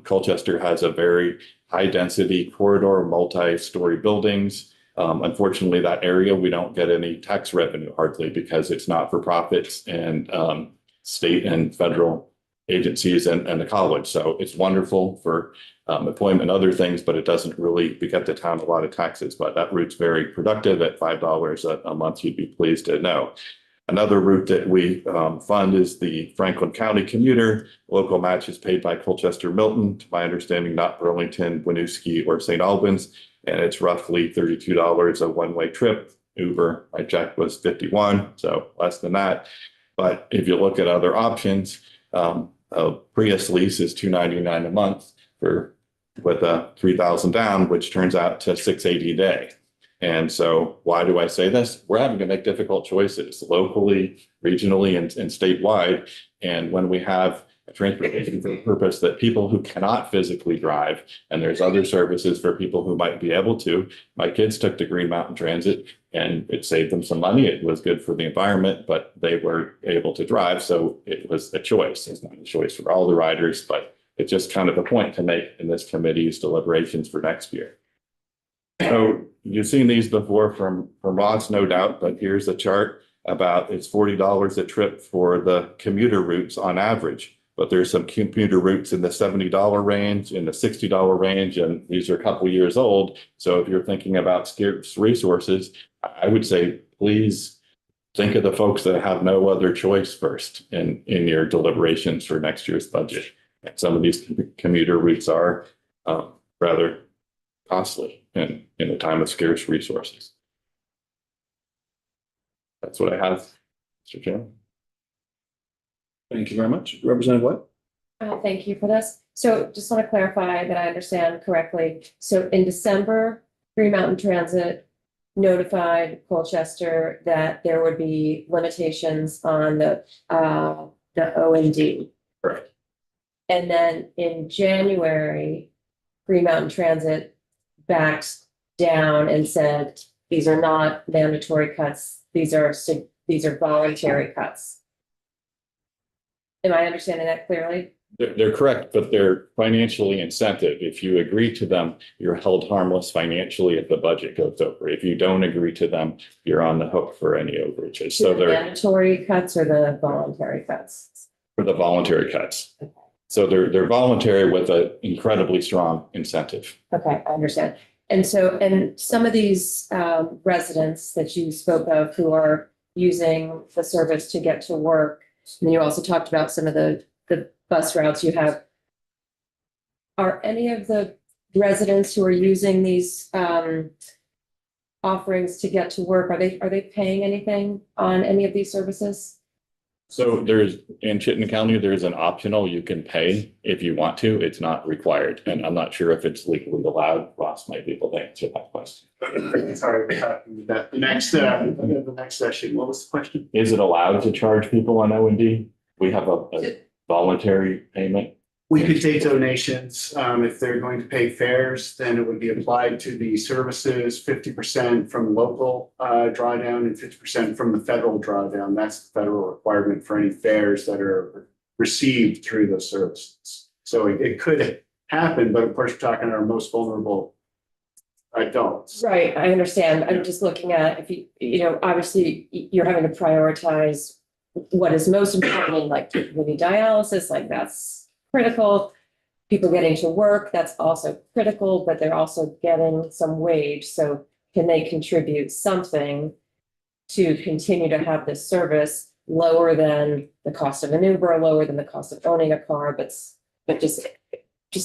Colchester has a very high density corridor, multi-story buildings. Unfortunately, that area, we don't get any tax revenue hardly because it's not for profits and state and federal agencies and the college. So it's wonderful for employment and other things, but it doesn't really get the town a lot of taxes. But that route's very productive at $5 a month. You'd be pleased to know. Another route that we fund is the Franklin County commuter. Local match is paid by Colchester Milton, to my understanding, not Burlington, Winooski, or St. Albans. And it's roughly $32 a one-way trip. Uber, I checked, was 51, so less than that. But if you look at other options, a Prius lease is $299 a month with a $3,000 down, which turns out to $680 a day. And so why do I say this? We're having to make difficult choices locally, regionally, and statewide. And when we have a transportation for the purpose that people who cannot physically drive, and there's other services for people who might be able to. My kids took the Green Mountain Transit and it saved them some money. It was good for the environment, but they were able to drive. So it was a choice. It's not a choice for all the riders, but it's just kind of a point to make in this committee's deliberations for next year. you've seen these before from Ross, no doubt, but here's a chart about it's $40 a trip for the commuter routes on average. But there's some commuter routes in the $70 range, in the $60 range, and these are a couple years old. So if you're thinking about scarce resources, I would say, please think of the folks that have no other choice first in your deliberations for next year's budget. And some of these commuter routes are rather costly in a time of scarce resources. That's what I have, Mr. Chairman. Thank you very much. Representative White? Thank you for this. So just want to clarify that I understand correctly. So in December, Green Mountain Transit notified Colchester that there would be limitations on the O&D. Correct. And then in January, Green Mountain Transit backed down and said, these are not mandatory cuts. These are voluntary cuts. Am I understanding that clearly? They're correct, but they're financially incentive. If you agree to them, you're held harmless financially if the budget goes over. If you don't agree to them, you're on the hook for any overages. So The they're mandatory cuts or the voluntary cuts? for the voluntary cuts. So they're voluntary with an incredibly strong incentive. Okay, I understand. And so, and some of these residents that you spoke of who are using the service to get to work, and you also talked about some of the bus routes you have. Are any of the residents who are using these offerings to get to work, are they paying anything on any of these services? So in Chittenden County, there's an optional, you can pay if you want to, it's not required. And I'm not sure if it's legally allowed. Ross might be able to answer that question. Sorry, the next session, what was the question? Is it allowed to charge people on O&D? We have a voluntary payment. We could take donations. If they're going to pay fares, then it would be applied to the services, 50% from local drawdown and 50% from the federal drawdown. That's the federal requirement for any fares that are received through those services. So it could happen, but of course, we're talking our most vulnerable adults. Right, I understand. I'm just looking at if obviously you're having to prioritize what is most important, like people who need dialysis, like that's critical. People getting to work, that's also critical, but they're also getting some wage. So can they contribute something to continue to have this service lower than the cost of an Uber, lower than the cost of owning a car, but just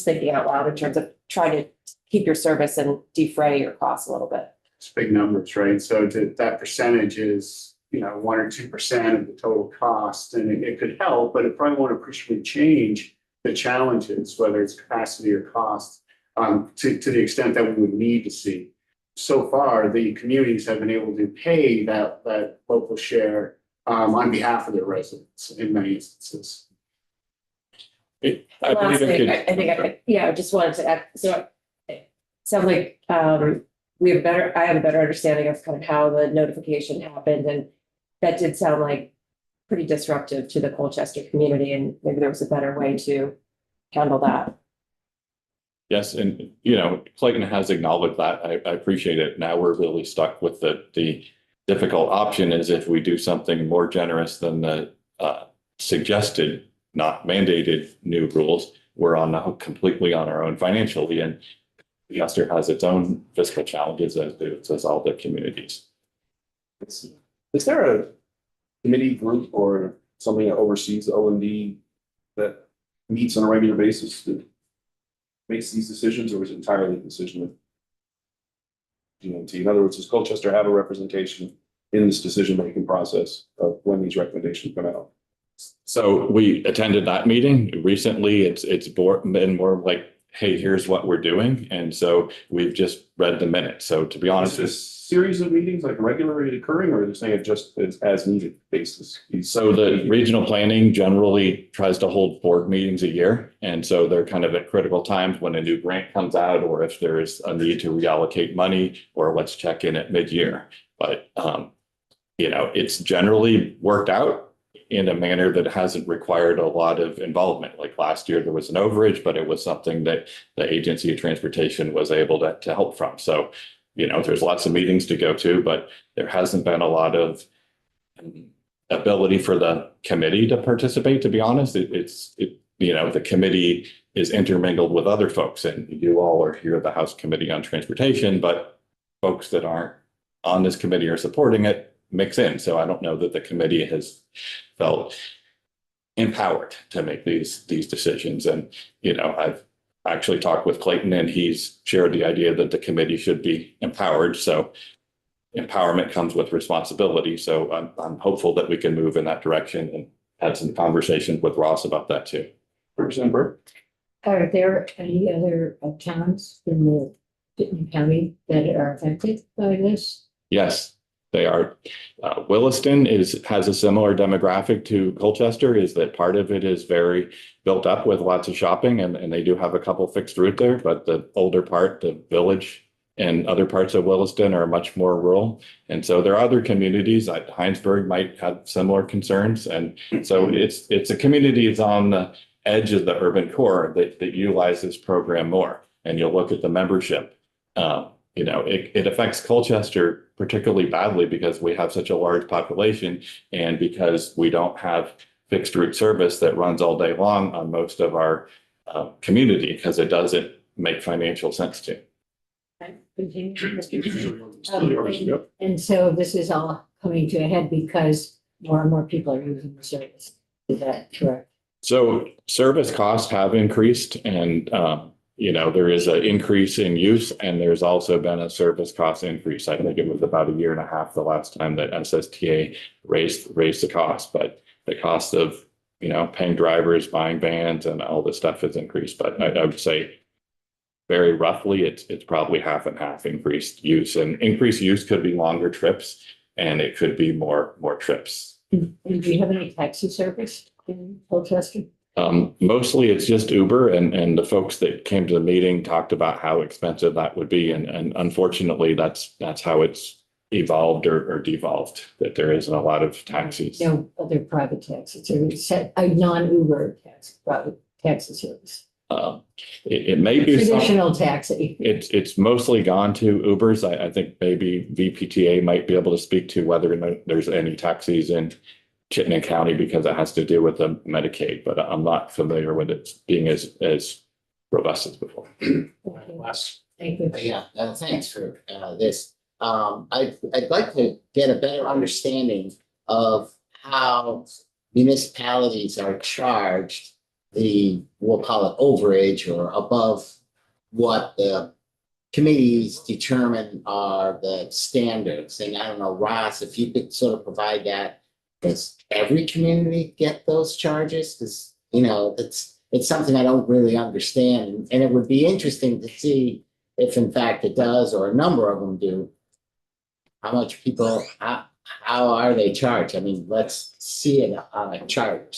thinking out loud in terms of trying to keep your service and defray your costs a little bit. It's big numbers, right? So that percentage is 1 or 2% of the total cost, and it could help, but it probably won't appreciably change the challenges, whether it's capacity or cost, to the extent that we would need to see. So far, the communities have been able to pay that local share on behalf of their residents in many instances. I just wanted to add, so it sounds like I have a better understanding of kind of how the notification happened, and that did sound like pretty disruptive to the Colchester community, and maybe there was a better way to handle that. Yes, and Clayton has acknowledged that. I appreciate it. Now we're really stuck with the difficult option is if we do something more generous than the suggested, not mandated new rules, we're on the hook completely on our own financially, and Colchester has its own fiscal challenges as all the communities. Is there a committee group or something that oversees the O&D that meets on a regular basis that makes these decisions, or is it entirely the decision of GMT? In other words, does Colchester have a representation in this decision-making process of when these recommendations come out? So we attended that meeting recently. It's been more like, hey, here's what we're doing. And so we've just read the minutes. So to be honest, Is this series of meetings like regularly occurring, or are they saying it just as needed basis? So the regional planning generally tries to hold 4 meetings a year. And so they're kind of at critical times when a new grant comes out, or if there is a need to reallocate money, or let's check in at mid-year. But, it's generally worked out in a manner that hasn't required a lot of involvement. Like last year, there was an overage, but it was something that the Agency of Transportation was able to help from. So there's lots of meetings to go to, but there hasn't been a lot of ability for the committee to participate, to be honest. The committee is intermingled with other folks, and you all are here at the House Committee on Transportation, but folks that aren't on this committee are supporting it mix in. So I don't know that the committee has felt empowered to make these decisions. And, I've actually talked with Clayton, and he's shared the idea that the committee should be empowered. So empowerment comes with responsibility. So I'm hopeful that we can move in that direction, and had some conversations with Ross about that too. Representative Burke? Are there any other towns in the Chittenden County that are affected by this? Yes, they are. Williston has a similar demographic to Colchester, is that part of it is very built up with lots of shopping, and they do have a couple fixed route there, but the older part, the village and other parts of Williston, are much more rural. And so there are other communities, like Heinsberg might have similar concerns. And so it's a community that's on the edge of the urban core that utilize this program more. And you'll look at the membership. It affects Colchester particularly badly because we have such a large population, and because we don't have fixed route service that runs all day long on most of our community, because it doesn't make financial sense to. And so this is all coming to a head because more and more people are using the service. Is that correct? So service costs have increased, and there is an increase in use, and there's also been a service cost increase. I think it was about 1.5 years the last time that SSTA raised the cost, but the cost of paying drivers, buying vans, and all this stuff has increased. But I would say very roughly, it's probably half and half increased use, and increased use could be longer trips, and it could be more trips. And do you have any taxi service in Colchester? Mostly it's just Uber, and the folks that came to the meeting talked about how expensive that would be. And unfortunately, that's how it's evolved or devolved, that there isn't a lot of taxis. No other private taxi service, a non-Uber private taxi service. It may be traditional taxi. It's mostly gone to Ubers. I think maybe VPTA might be able to speak to whether or not there's any taxis in Chittenden County, because it has to do with the Medicaid, but I'm not familiar with it being as robust as before. Thank you. Yeah, thanks for this. I'd like to get a better understanding of how municipalities are charged we'll call it overage, or above what the committees determine are the standards. And I don't know, Ross, if you could sort of provide that. Does every community get those charges? Because, it's something I don't really understand. And it would be interesting to see if in fact it does, or a number of them do. How much people, how are they charged? I mean, let's see it on a chart.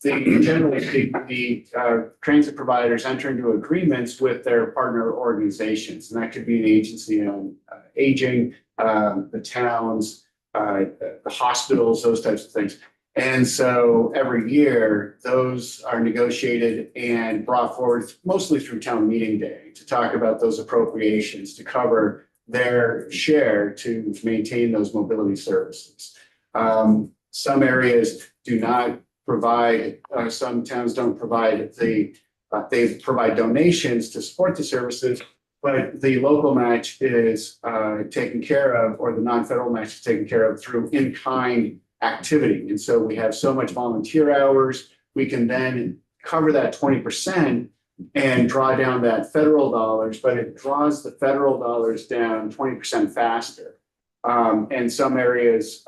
Generally, the transit providers enter into agreements with their partner organizations, and that could be the Agency on Aging, the towns, the hospitals, those types of things. And so every year, those are negotiated and brought forward mostly through town meeting day to talk about those appropriations to cover their share to maintain those mobility services. Some areas do not provide, some towns don't provide they provide donations to support the services, but the local match is taken care of, or the non-federal match is taken care of through in-kind activity. And so we have so much volunteer hours, we can then cover that 20% and draw down that federal dollars, but it draws the federal dollars down 20% faster. And some areas,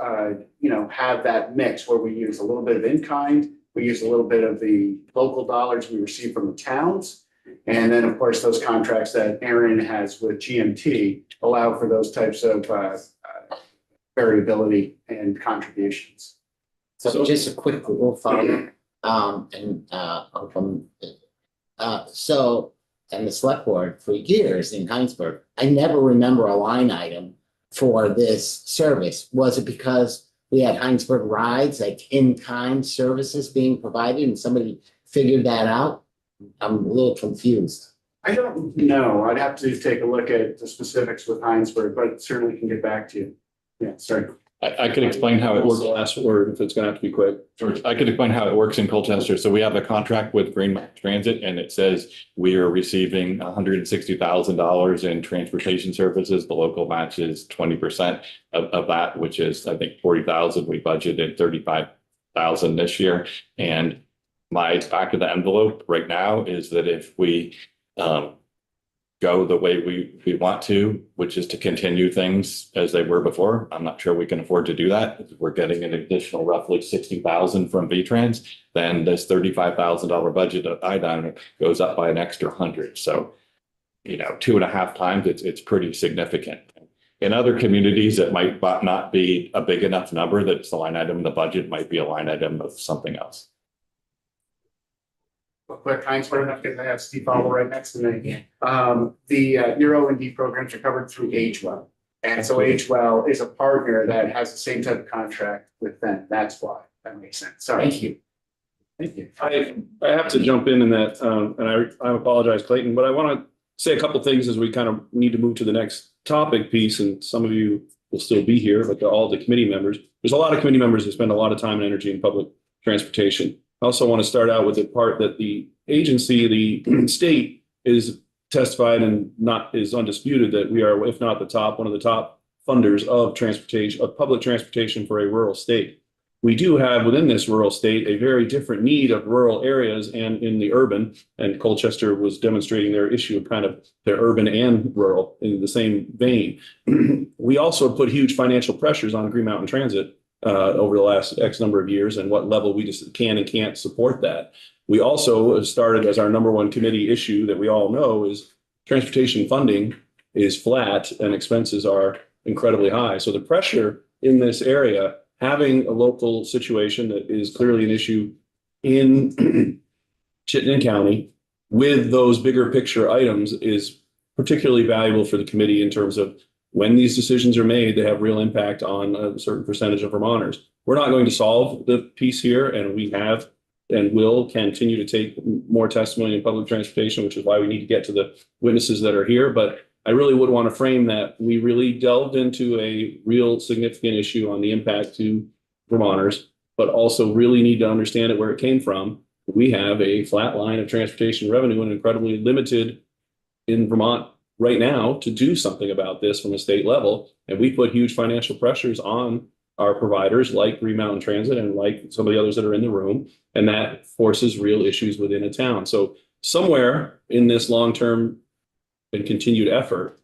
have that mix where we use a little bit of in-kind, we use a little bit of the local dollars we receive from the towns. And then, of course, those contracts that Aaron has with GMT allow for those types of variability and contributions. So just a quick little follow-up. And the select board for years in Heinsberg, I never remember a line item for this service. Was it because we had Heinsberg rides, like in-kind services being provided, and somebody figured that out? I'm a little confused. I don't know. I'd have to take a look at the specifics with Heinsberg, but certainly can get back to you. Yeah, sorry. I could explain how it What's works. the last word if it's gonna have to be quick? George, I could explain how it works in Colchester. So we have a contract with Green Mountain Transit and it says we are receiving $160,000 in transportation services. The local match is 20% of that, which is, I think, 40,000. We budgeted 35,000 this year. And my back of the envelope right now is that if we go the way we want to, which is to continue things as they were before. I'm not sure we can afford to do that. If we're getting an additional roughly 60,000 from V-Trans, then this $35,000 budget item goes up by an extra 100. So, 2.5 times, it's pretty significant. In other communities, it might not be a big enough number that it's a line item in the budget, might be a line item of something else. Real quick, Heinsberg, because I have Steve Fowler right next to me. Your O&D programs are covered through AgeWell. And so AgeWell is a partner that has the same type of contract with them. That's why that makes sense. Sorry. Thank you. Thank you. I have to jump in that, and I apologize, Clayton, but I want to say a couple things as we kind of need to move to the next topic piece, and some of you will still be here, but all the committee members. There's a lot of committee members that spend a lot of time and energy in public transportation. I also want to start out with the part that the agency, the state, is testified and is undisputed that we are, if not the top, one of the top funders of transportation, of public transportation for a rural state. We do have within this rural state a very different need of rural areas and in the urban, and Colchester was demonstrating their issue of kind of their urban and rural in the same vein. We also put huge financial pressures on Green Mountain Transit over the last X number of years and what level we just can and can't support that. We also started as our number one committee issue that we all know is transportation funding is flat and expenses are incredibly high. So the pressure in this area, having a local situation that is clearly an issue in Chittenden County with those bigger picture items is particularly valuable for the committee in terms of when these decisions are made, they have real impact on a certain percentage of Vermonters. We're not going to solve the piece here, and we have and will continue to take more testimony in public transportation, which is why we need to get to the witnesses that are here. But I really would want to frame that we really delved into a real significant issue on the impact to Vermonters, but also really need to understand it where it came from. We have a flat line of transportation revenue and incredibly limited in Vermont right now to do something about this from a state level. And we put huge financial pressures on our providers like Green Mountain Transit and like some of the others that are in the room. And that forces real issues within a town. So somewhere in this long-term and continued effort,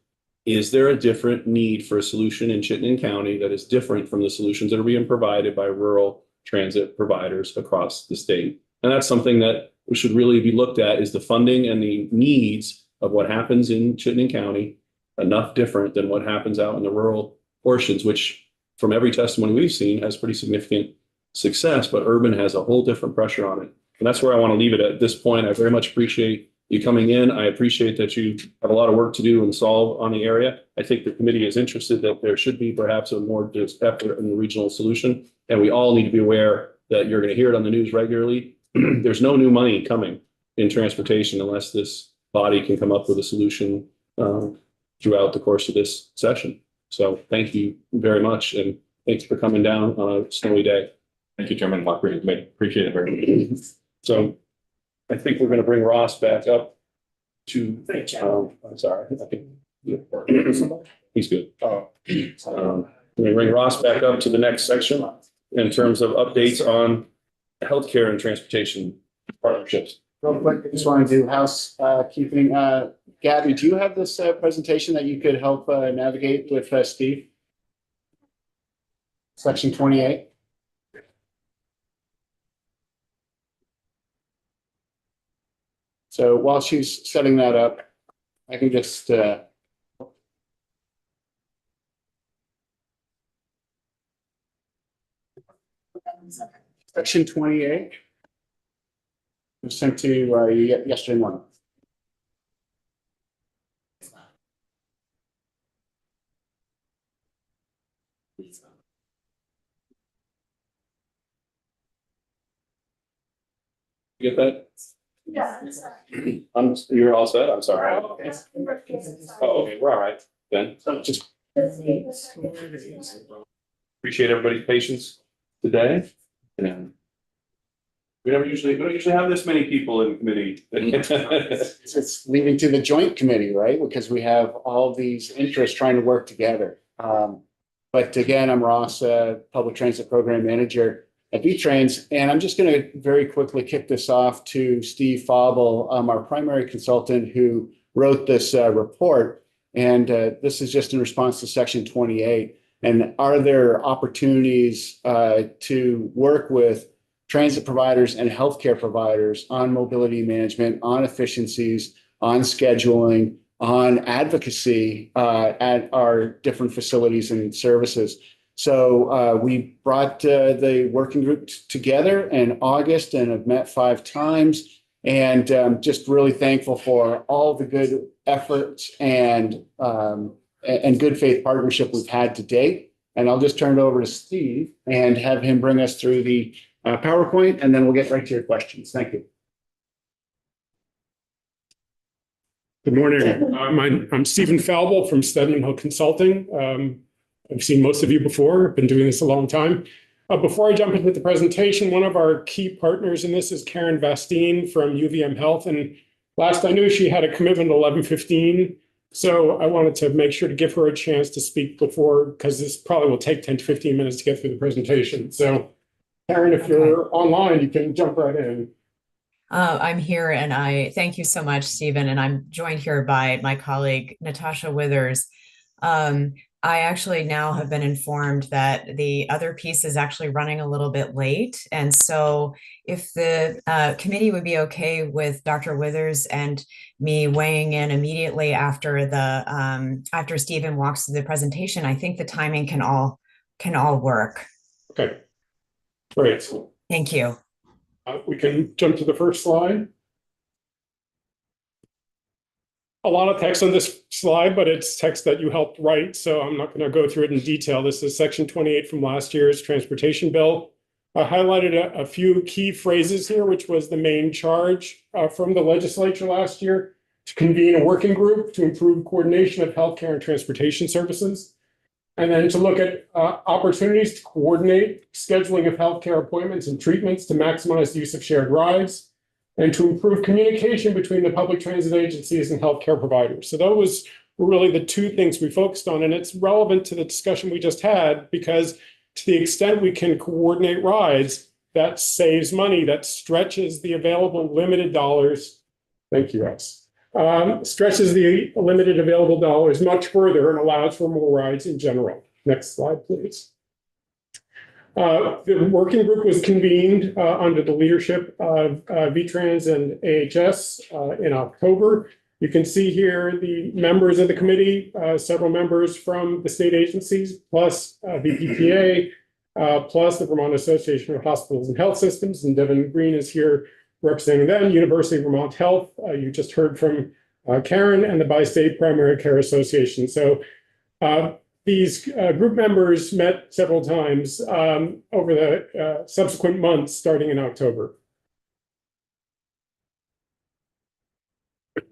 is there a different need for a solution in Chittenden County that is different from the solutions that are being provided by rural transit providers across the state? And that's something that we should really be looked at, is the funding and the needs of what happens in Chittenden County enough different than what happens out in the rural portions, which from every testimony we've seen has pretty significant success, but urban has a whole different pressure on it. And that's where I want to leave it at this point. I very much appreciate you coming in. I appreciate that you have a lot of work to do and solve on the area. I think the committee is interested that there should be perhaps a more effort in the regional solution. And we all need to be aware that you're going to hear it on the news regularly. There's no new money coming in transportation unless this body can come up with a solution throughout the course of this session. So thank you very much. And thanks for coming down on a snowy day. Thank you, Chairman Walker. Appreciate it very much. So I think we're going to bring Ross back up to, I'm sorry. He's good. We're going to bring Ross back up to the next section in terms of updates on healthcare and transportation partnerships. Real quick, I just want to do housekeeping. Gabby, do you have this presentation that you could help navigate with Steve? Section 28. So while she's setting that up, I can just Section 28 was sent to you yesterday morning. You get that? You're all set? I'm sorry. Oh, okay, we're all right then. Just appreciate everybody's patience today. And we don't usually have this many people in committee. It's leading to the joint committee, right? Because we have all these interests trying to work together. But again, I'm Ross, Public Transit Program Manager at V-Trans, and I'm just going to very quickly kick this off to Steve Fauble, our primary consultant who wrote this report. And this is just in response to Section 28. And are there opportunities to work with transit providers and healthcare providers on mobility management, on efficiencies, on scheduling, on advocacy at our different facilities and services? So we brought the working group together in August and have met 5 times, and just really thankful for all the good efforts and good faith partnership we've had to date. And I'll just turn it over to Steve and have him bring us through the PowerPoint, and then we'll get right to your questions. Thank you. Good morning. I'm Stephen Falble from Stedman Hill Consulting. I've seen most of you before. I've been doing this a long time. Before I jump into the presentation, one of our key partners in this is Karen Vastine from UVM Health. And last I knew, she had a commitment at 11:15. So I wanted to make sure to give her a chance to speak before, because this probably will take 10 to 15 minutes to get through the presentation. So Karen, if you're online, you can jump right in. I'm here, and I thank you so much, Stephen. And I'm joined here by my colleague, Natasha Withers. I actually now have been informed that the other piece is actually running a little bit late. And so if the committee would be okay with Dr. Withers and me weighing in immediately after after Stephen walks through the presentation, I think the timing can all work. Okay, great. Thank you. We can jump to the first slide. A lot of text on this slide, but it's text that you helped write, so I'm not going to go through it in detail. This is Section 28 from last year's transportation bill. I highlighted a few key phrases here, which was the main charge from the legislature last year to convene a working group to improve coordination of healthcare and transportation services, and then to look at opportunities to coordinate scheduling of healthcare appointments and treatments to maximize the use of shared rides, and to improve communication between the public transit agencies and healthcare providers. So those were really the 2 things we focused on. And it's relevant to the discussion we just had, because to the extent we can coordinate rides, that saves money, that stretches the available limited dollars. Thank you, Russ. Stretches the limited available dollars much further and allows for more rides in general. Next slide, please. The working group was convened under the leadership of V-Trans and AHS in October. You can see here the members of the committee, several members from the state agencies, plus VPPA, plus the Vermont Association of Hospitals and Health Systems, and Devin Green is here representing them, University of Vermont Health. You just heard from Karen, and the Bi-State Primary Care Association. So these group members met several times over the subsequent months, starting in October.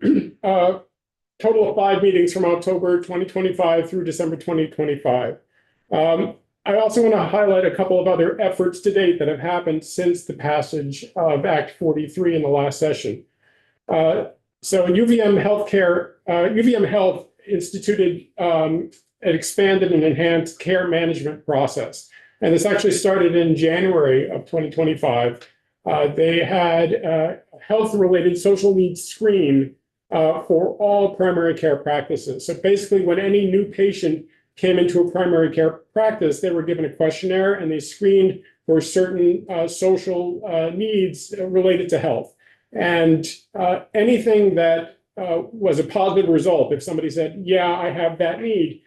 Total of 5 meetings from October 2025 through December 2025. I also want to highlight a couple of other efforts to date that have happened since the passage of Act 43 in the last session. So UVM Health instituted an expanded and enhanced care management process. And this actually started in January of 2025. They had a health-related social needs screen for all primary care practices. So basically, when any new patient came into a primary care practice, they were given a questionnaire and they screened for certain social needs related to health. And anything that was a positive result, if somebody said, yeah, I have that need,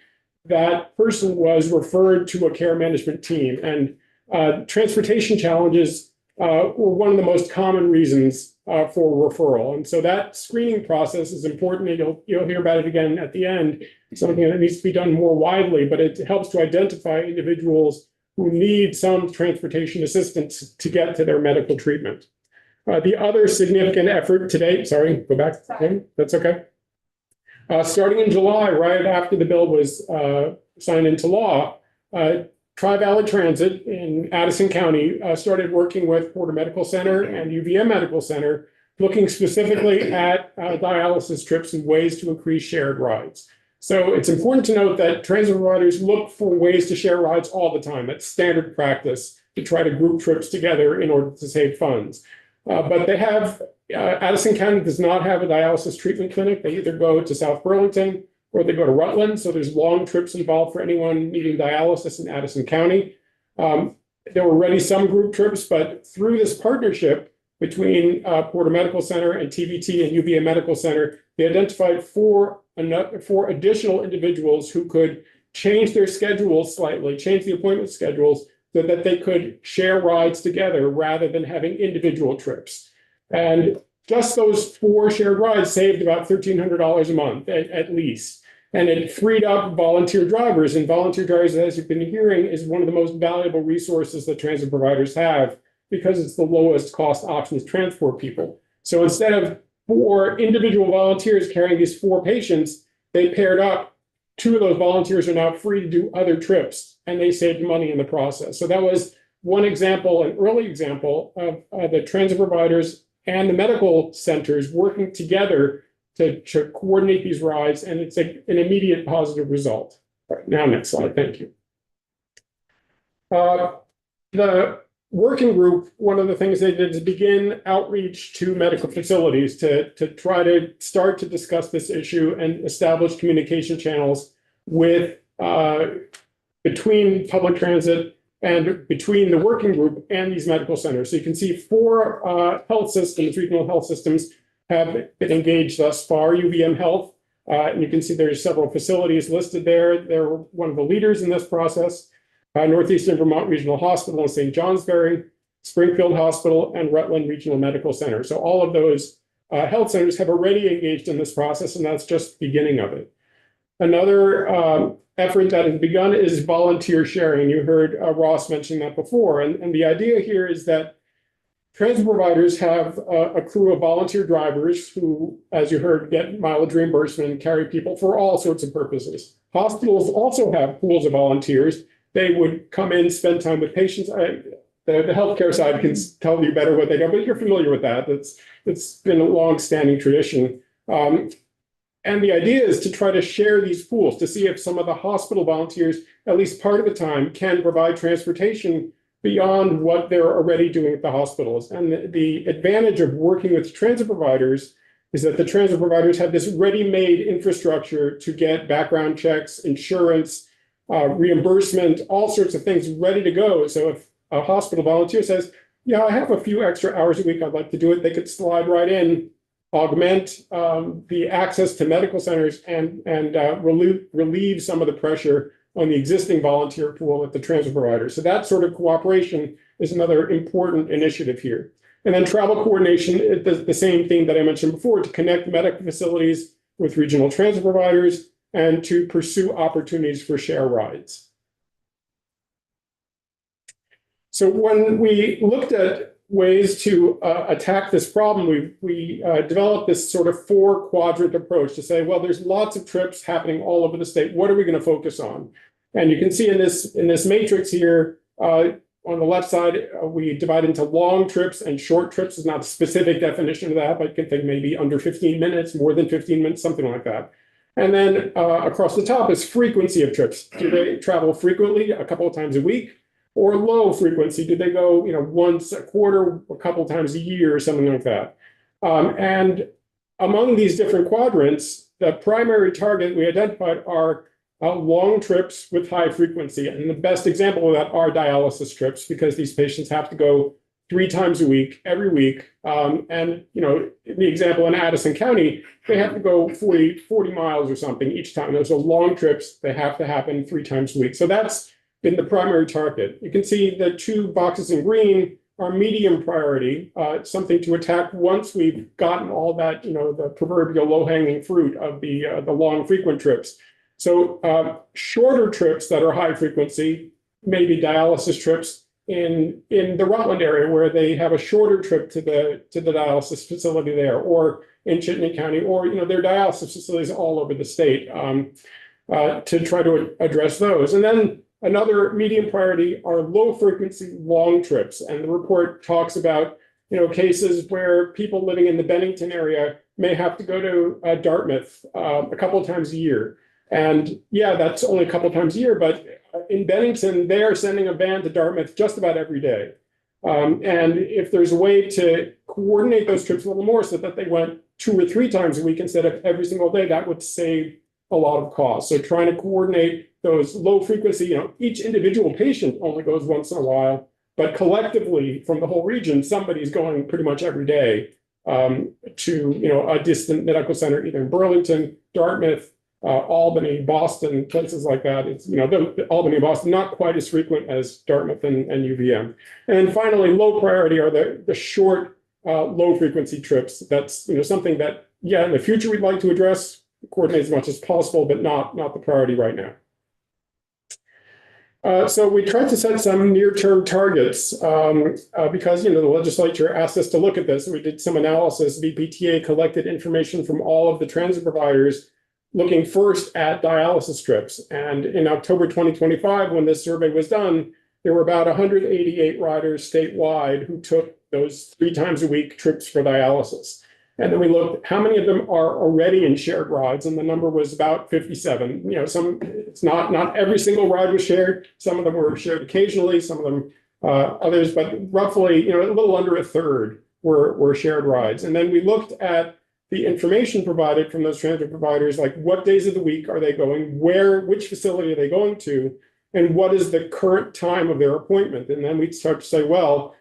that person was referred to a care management team. And transportation challenges were one of the most common reasons for referral. And so that screening process is important. And you'll hear about it again at the end, something that needs to be done more widely, but it helps to identify individuals who need some transportation assistance to get to their medical treatment. The other significant effort today, sorry, go back, that's okay. Starting in July, right after the bill was signed into law, Tri-Valley Transit in Addison County started working with Porter Medical Center and UVM Medical Center, looking specifically at dialysis trips and ways to increase shared rides. So it's important to note that transit providers look for ways to share rides all the time. It's standard practice to try to group trips together in order to save funds. But they have, Addison County does not have a dialysis treatment clinic. They either go to South Burlington or they go to Rutland. So there's long trips involved for anyone needing dialysis in Addison County. There were already some group trips, but through this partnership between Porter Medical Center and TVT and UVA Medical Center, they identified four additional individuals who could change their schedules slightly, change the appointment schedules so that they could share rides together rather than having individual trips. And just those 4 shared rides saved about $1,300 a month at least. And it freed up volunteer drivers. And volunteer drivers, as you've been hearing, is one of the most valuable resources that transit providers have because it's the lowest cost option to transport people. So instead of 4 individual volunteers carrying these 4 patients, they paired up. 2 of those volunteers are now free to do other trips, and they saved money in the process. So that was one example, an early example of the transit providers and the medical centers working together to coordinate these rides, and it's an immediate positive result. All right, now next slide, thank you. The working group, one of the things they did is begin outreach to medical facilities to try to start to discuss this issue and establish communication channels with between public transit and between the working group and these medical centers. So you can see 4 health systems, regional health systems, have been engaged thus far. UVM Health, and you can see there's several facilities listed there. They're one of the leaders in this process. Northeastern Vermont Regional Hospital in St. Johnsbury, Springfield Hospital, and Rutland Regional Medical Center. So all of those health centers have already engaged in this process, and that's just the beginning of it. Another effort that has begun is volunteer sharing. You heard Ross mention that before. And the idea here is that transit providers have a crew of volunteer drivers who, as you heard, get mileage reimbursement and carry people for all sorts of purposes. Hospitals also have pools of volunteers. They would come in, spend time with patients. The healthcare side can tell you better what they do, but you're familiar with that. It's been a long-standing tradition. And the idea is to try to share these pools to see if some of the hospital volunteers, at least part of the time, can provide transportation beyond what they're already doing at the hospitals. And the advantage of working with transit providers is that the transit providers have this ready-made infrastructure to get background checks, insurance, reimbursement, all sorts of things ready to go. So if a hospital volunteer says, yeah, I have a few extra hours a week, I'd like to do it, they could slide right in, augment the access to medical centers and relieve some of the pressure on the existing volunteer pool at the transit provider. So that sort of cooperation is another important initiative here. And then travel coordination, the same thing that I mentioned before, to connect medical facilities with regional transit providers and to pursue opportunities for share rides. So when we looked at ways to attack this problem, we developed this sort of 4-quadrant approach to say, well, there's lots of trips happening all over the state. What are we going to focus on? And you can see in this matrix here, on the left side, we divide into long trips and short trips. Is not a specific definition of that, but you can think maybe under 15 minutes, more than 15 minutes, something like that. And then across the top is frequency of trips. Do they travel frequently, a couple of times a week, or low frequency? Do they go, once a quarter, a couple of times a year, or something like that? And among these different quadrants, the primary target we identified are long trips with high frequency. And the best example of that are dialysis trips, because these patients have to go 3 times a week, every week. And, the example in Addison County, they have to go 40 miles or something each time. Those are long trips. They have to happen 3 times a week. So that's been the primary target. You can see the 2 boxes in green are medium priority, something to attack once we've gotten all that, the proverbial low-hanging fruit of the long frequent trips. So shorter trips that are high frequency, maybe dialysis trips, the Rutland area where they have a shorter trip to the dialysis facility there, or in Chittenden County, or, there are dialysis facilities all over the state, to try to address those. And then another medium priority are low frequency, long trips. And the report talks about, cases where people living in the Bennington area may have to go to Dartmouth a couple of times a year. And yeah, that's only a couple of times a year, but in Bennington, they are sending a van to Dartmouth just about every day. And if there's a way to coordinate those trips a little more so that they went 2 or 3 times a week instead of every single day, that would save a lot of costs. So trying to coordinate those low frequency, each individual patient only goes once in a while, but collectively from the whole region, somebody's going pretty much every day to, a distant medical center, either in Burlington, Dartmouth, Albany, Boston, places like that. It's, the Albany, Boston, not quite as frequent as Dartmouth and UVM. And finally, low priority are the short, low frequency trips. That's, something that, in the future we'd like to address, coordinate as much as possible, but not the priority right now. So we tried to set some near-term targets because, the legislature asked us to look at this. We did some analysis. VPTA collected information from all of the transit providers, looking first at dialysis trips. And in October 2025, when this survey was done, there were about 188 riders statewide who took those 3 times a week trips for dialysis. And then we looked, how many of them are already in shared rides? And the number was about 57. It's not every single ride was shared. Some of them were shared occasionally, some of them others, but roughly, a little under a third were shared rides. And then we looked at the information provided from those transit providers, like what days of the week are they going, which facility are they going to, and what is the current time of their appointment? And then we'd start to say, well,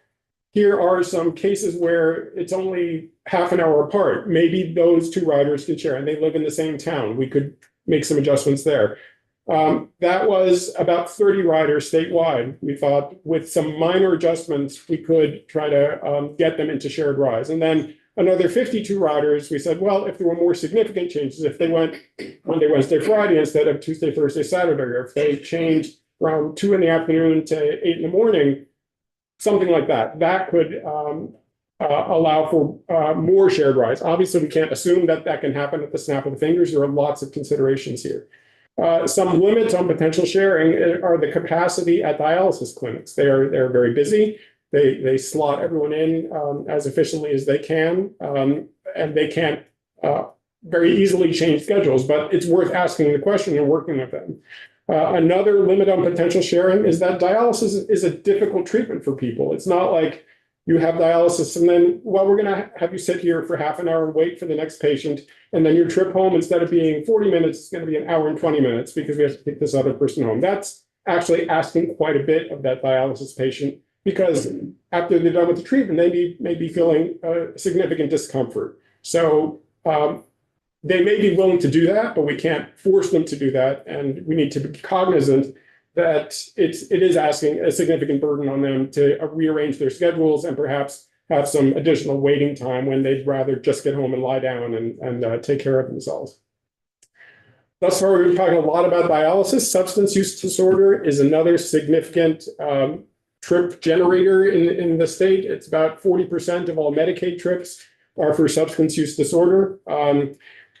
here are some cases where it's only half an hour apart. Maybe those 2 riders can share and they live in the same town. We could make some adjustments there. That was about 30 riders statewide. We thought with some minor adjustments, we could try to get them into shared rides. And then another 52 riders, we said, well, if there were more significant changes, if they went Monday, Wednesday, Friday instead of Tuesday, Thursday, Saturday, or if they changed around 2 in the afternoon to 8 in the morning, something like that, that could allow for more shared rides. Obviously, we can't assume that that can happen at the snap of the fingers. There are lots of considerations here. Some limits on potential sharing are the capacity at dialysis clinics. They're very busy. They slot everyone in as efficiently as they can, and they can't very easily change schedules, but it's worth asking the question and working with them. Another limit on potential sharing is that dialysis is a difficult treatment for people. It's not like you have dialysis and then, well, we're going to have you sit here for half an hour and wait for the next patient. And then your trip home, instead of being 40 minutes, it's going to be an hour and 20 minutes because we have to take this other person home. That's actually asking quite a bit of that dialysis patient, because after they're done with the treatment, they may be feeling significant discomfort. So they may be willing to do that, but we can't force them to do that. And we need to be cognizant that it is asking a significant burden on them to rearrange their schedules and perhaps have some additional waiting time when they'd rather just get home and lie down and take care of themselves. Thus far, we've been talking a lot about dialysis. Substance use disorder is another significant trip generator in the state. It's about 40% of all Medicaid trips are for substance use disorder.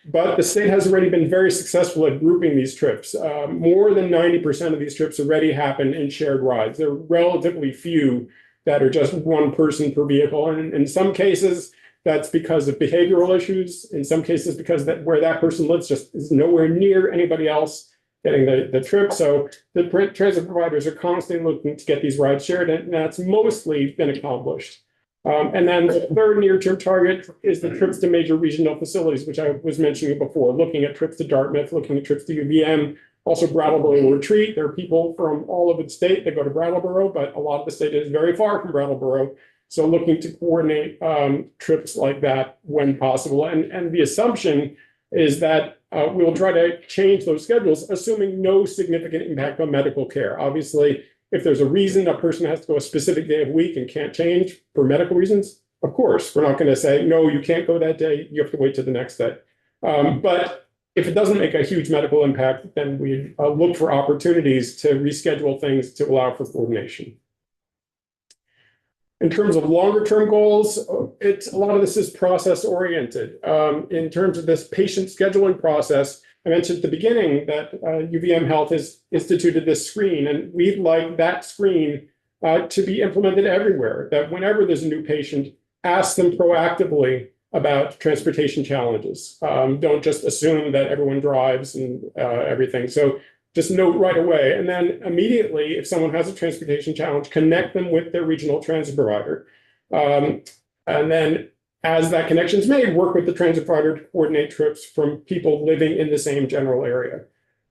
But the state has already been very successful at grouping these trips. More than 90% of these trips already happen in shared rides. There are relatively few that are just one person per vehicle. And in some cases, that's because of behavioral issues. In some cases, because where that person lives just is nowhere near anybody else getting the trip. So the transit providers are constantly looking to get these rides shared, and that's mostly been accomplished. And then the third near-term target is the trips to major regional facilities, which I was mentioning before, looking at trips to Dartmouth, looking at trips to UVM, also Brattleboro Retreat. There are people from all over the state that go to Brattleboro, but a lot of the state is very far from Brattleboro. So looking to coordinate trips like that when possible. And the assumption is that we'll try to change those schedules, assuming no significant impact on medical care. Obviously, if there's a reason a person has to go a specific day of week and can't change for medical reasons, of course, we're not going to say, no, you can't go that day. You have to wait till the next day. But if it doesn't make a huge medical impact, then we look for opportunities to reschedule things to allow for coordination. In terms of longer term goals, a lot of this is process oriented. In terms of this patient scheduling process, I mentioned at the beginning that UVM Health has instituted this screen, and we'd like that screen to be implemented everywhere, that whenever there's a new patient, ask them proactively about transportation challenges. Don't just assume that everyone drives and everything. So just note right away. And then immediately, if someone has a transportation challenge, connect them with their regional transit provider. And then as that connection is made, work with the transit provider to coordinate trips from people living in the same general area.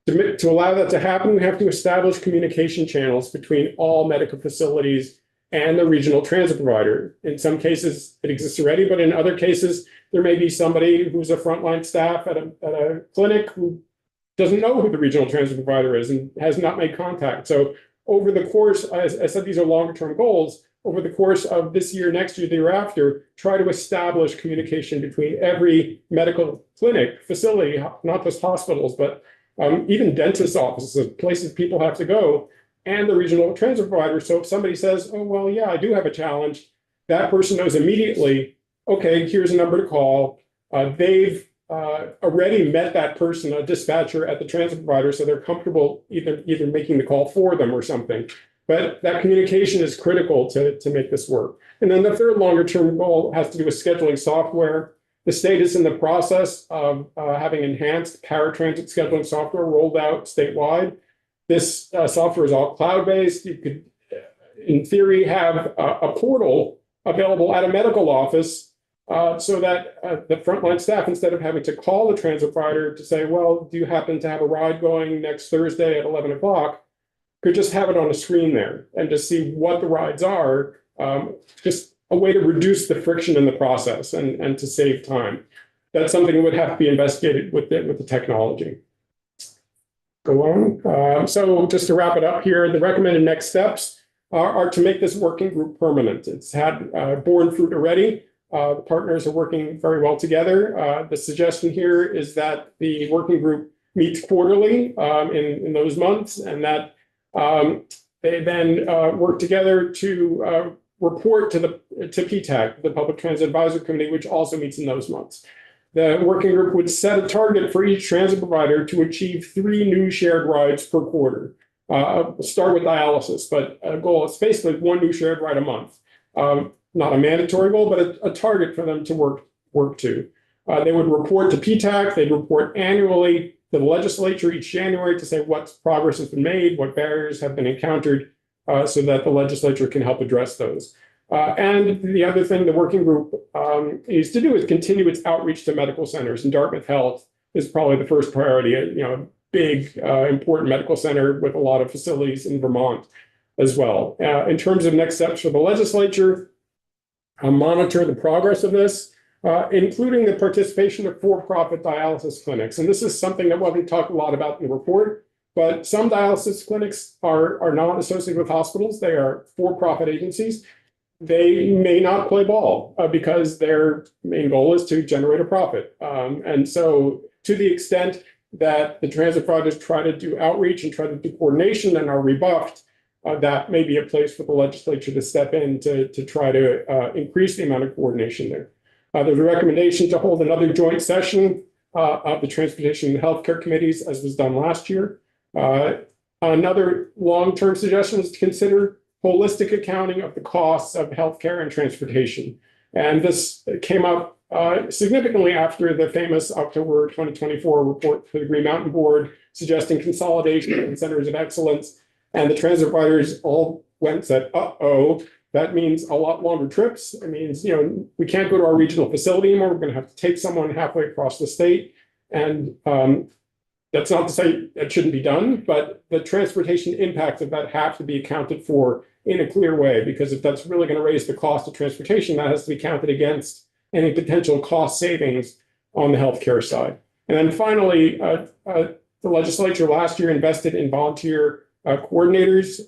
To allow that to happen, we have to establish communication channels between all medical facilities and the regional transit provider. In some cases, it exists already, but in other cases, there may be somebody who's a frontline staff at a clinic who doesn't know who the regional transit provider is and has not made contact. So over the course, as I said, these are longer-term goals. Over the course of this year, next year, the year after, try to establish communication between every medical clinic, facility, not just hospitals, but even dentist offices, places people have to go, and the regional transit provider. So if somebody says, oh, well, yeah, I do have a challenge, that person knows immediately, okay, here's a number to call. They've already met that person, a dispatcher at the transit provider, so they're comfortable either making the call for them or something. But that communication is critical to make this work. And then the third longer term goal has to do with scheduling software. The state is in the process of having enhanced paratransit scheduling software rolled out statewide. This software is all cloud-based. You could, in theory, have a portal available at a medical office so that the frontline staff, instead of having to call the transit provider to say, well, do you happen to have a ride going next Thursday at 11 o'clock, could just have it on a screen there and just see what the rides are, just a way to reduce the friction in the process and to save time. That's something that would have to be investigated with the technology. Go on. So just to wrap it up here, the recommended next steps are to make this working group permanent. It's had borne fruit already. The partners are working very well together. The suggestion here is that the working group meets quarterly in those months, and that they then work together to report to PTAC, the Public Transit Advisory Committee, which also meets in those months. The working group would set a target for each transit provider to achieve 3 new shared rides per quarter. Start with dialysis, but a goal is basically 1 new shared ride a month. Not a mandatory goal, but a target for them to work to. They would report to PTAC. They'd report annually to the legislature each January to say what progress has been made, what barriers have been encountered, so that the legislature can help address those. And the other thing the working group is to do is continue its outreach to medical centers. And Dartmouth Health is probably the first priority, big, important medical center with a lot of facilities in Vermont as well. In terms of next steps for the legislature, monitor the progress of this, including the participation of for-profit dialysis clinics. And this is something that wasn't talked a lot about in the report, but some dialysis clinics are not associated with hospitals. They are for-profit agencies. They may not play ball because their main goal is to generate a profit. And so to the extent that the transit providers try to do outreach and try to do coordination and are rebuffed, that may be a place for the legislature to step in to try to increase the amount of coordination there. There's a recommendation to hold another joint session of the Transportation and Healthcare Committees, as was done last year. Another long-term suggestion is to consider holistic accounting of the costs of healthcare and transportation. And this came up significantly after the famous October 2024 report for the Green Mountain Board suggesting consolidation and centers of excellence. And the transit providers all went and said, uh-oh, that means a lot longer trips. It means, we can't go to our regional facility anymore. We're going to have to take someone halfway across the state. And that's not to say it shouldn't be done, but the transportation impacts of that have to be accounted for in a clear way, because if that's really going to raise the cost of transportation, that has to be counted against any potential cost savings on the healthcare side. And then finally, the legislature last year invested in volunteer coordinators,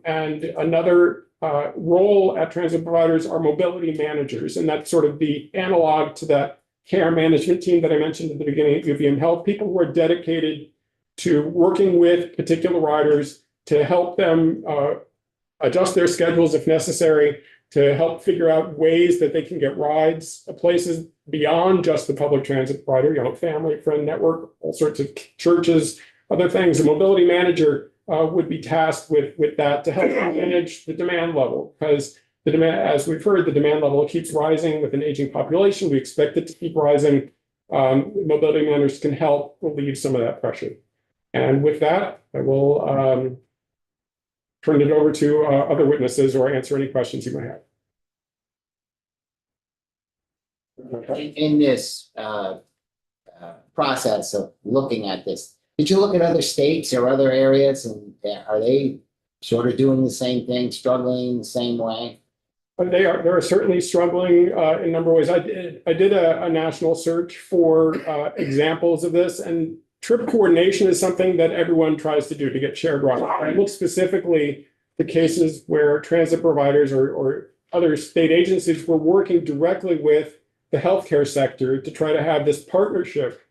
and another role at transit providers are mobility managers. And that's sort of the analog to that care management team that I mentioned at the beginning at UVM Health, people who are dedicated to working with particular riders to help them adjust their schedules if necessary, to help figure out ways that they can get rides places beyond just the public transit provider, family, friend network, all sorts of churches, other things. The mobility manager would be tasked with that to help manage the demand level, because the demand, as we've heard, the demand level keeps rising with an aging population. We expect it to keep rising. Mobility managers can help relieve some of that pressure. And with that, I will turn it over to other witnesses or answer any questions you might have. In this process of looking at this, did you look at other states or other areas, and are they sort of doing the same thing, struggling the same way? They are certainly struggling in a number of ways. I did a national search for examples of this, and trip coordination is something that everyone tries to do to get shared rides. I look specifically the cases where transit providers or other state agencies were working directly with the healthcare sector to try to have this partnership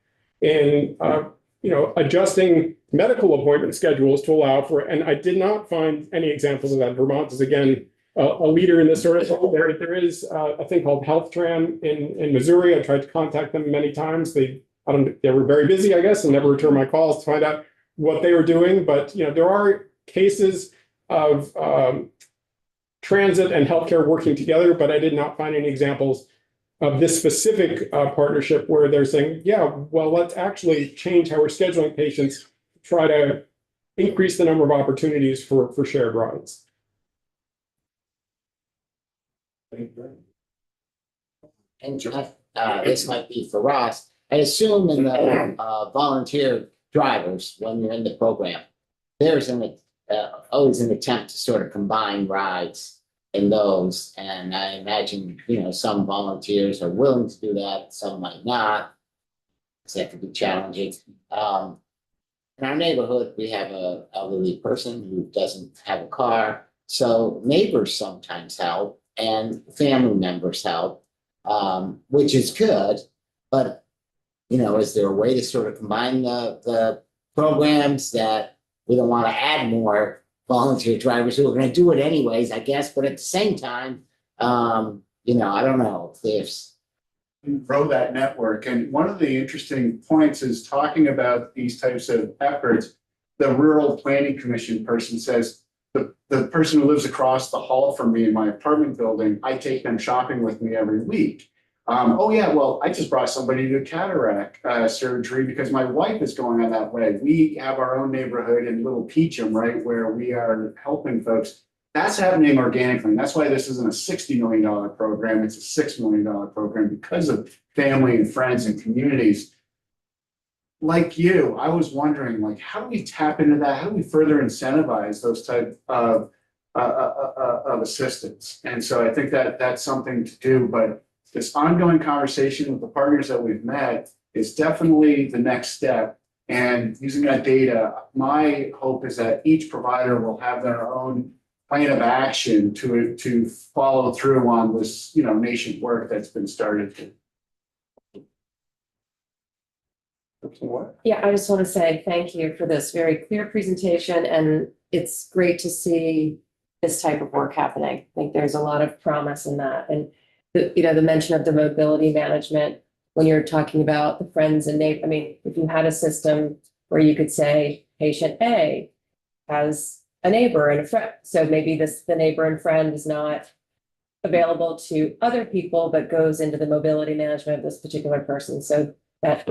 in adjusting medical appointment schedules to allow for it. And I did not find any examples of that. Vermont is again a leader in this sort of thing. There is a thing called HealthTran in Missouri. I tried to contact them many times. They were very busy, I guess, and never returned my calls to find out what they were doing. But there are cases of transit and healthcare working together, but I did not find any examples of this specific partnership where they're saying, yeah, well, let's actually change how we're scheduling patients to try to increase the number of opportunities for shared rides. And this might be for Ross. I assume in the volunteer drivers, when you're in the program, there's always an attempt to sort of combine rides in those. And I imagine, some volunteers are willing to do that, some might not. So that could be challenging. In our neighborhood, we have an elderly person who doesn't have a car. So neighbors sometimes help and family members help, which is good. But, is there a way to sort of combine the programs that we don't want to add more volunteer drivers who are going to do it anyways, I guess. But at the same time, I don't know if there's grow that network. And one of the interesting points is talking about these types of efforts. The Rural Planning Commission person says, the person who lives across the hall from me in my apartment building, I take them shopping with me every week. Oh yeah, well, I just brought somebody to cataract surgery because my wife is going on that way. We have our own neighborhood in Little Peachum, right, where we are helping folks. That's happening organically. And that's why this isn't a $60 million program. It's a $6 million program because of family and friends and communities. Like you, I was wondering, how do we tap into that? How do we further incentivize those type of assistance? And so I think that that's something to do, but this ongoing conversation with the partners that we've met is definitely the next step. And using that data, my hope is that each provider will have their own plan of action to follow through on this, nation work that's been started. Yeah, I just want to say thank you for this very clear presentation, and it's great to see this type of work happening. I think there's a lot of promise in that. And the mention of the mobility management, when you're talking about the friends and neighbors, if you had a system where you could say patient A has a neighbor and a friend, so maybe the neighbor and friend is not available to other people, but goes into the mobility management of this particular person. So that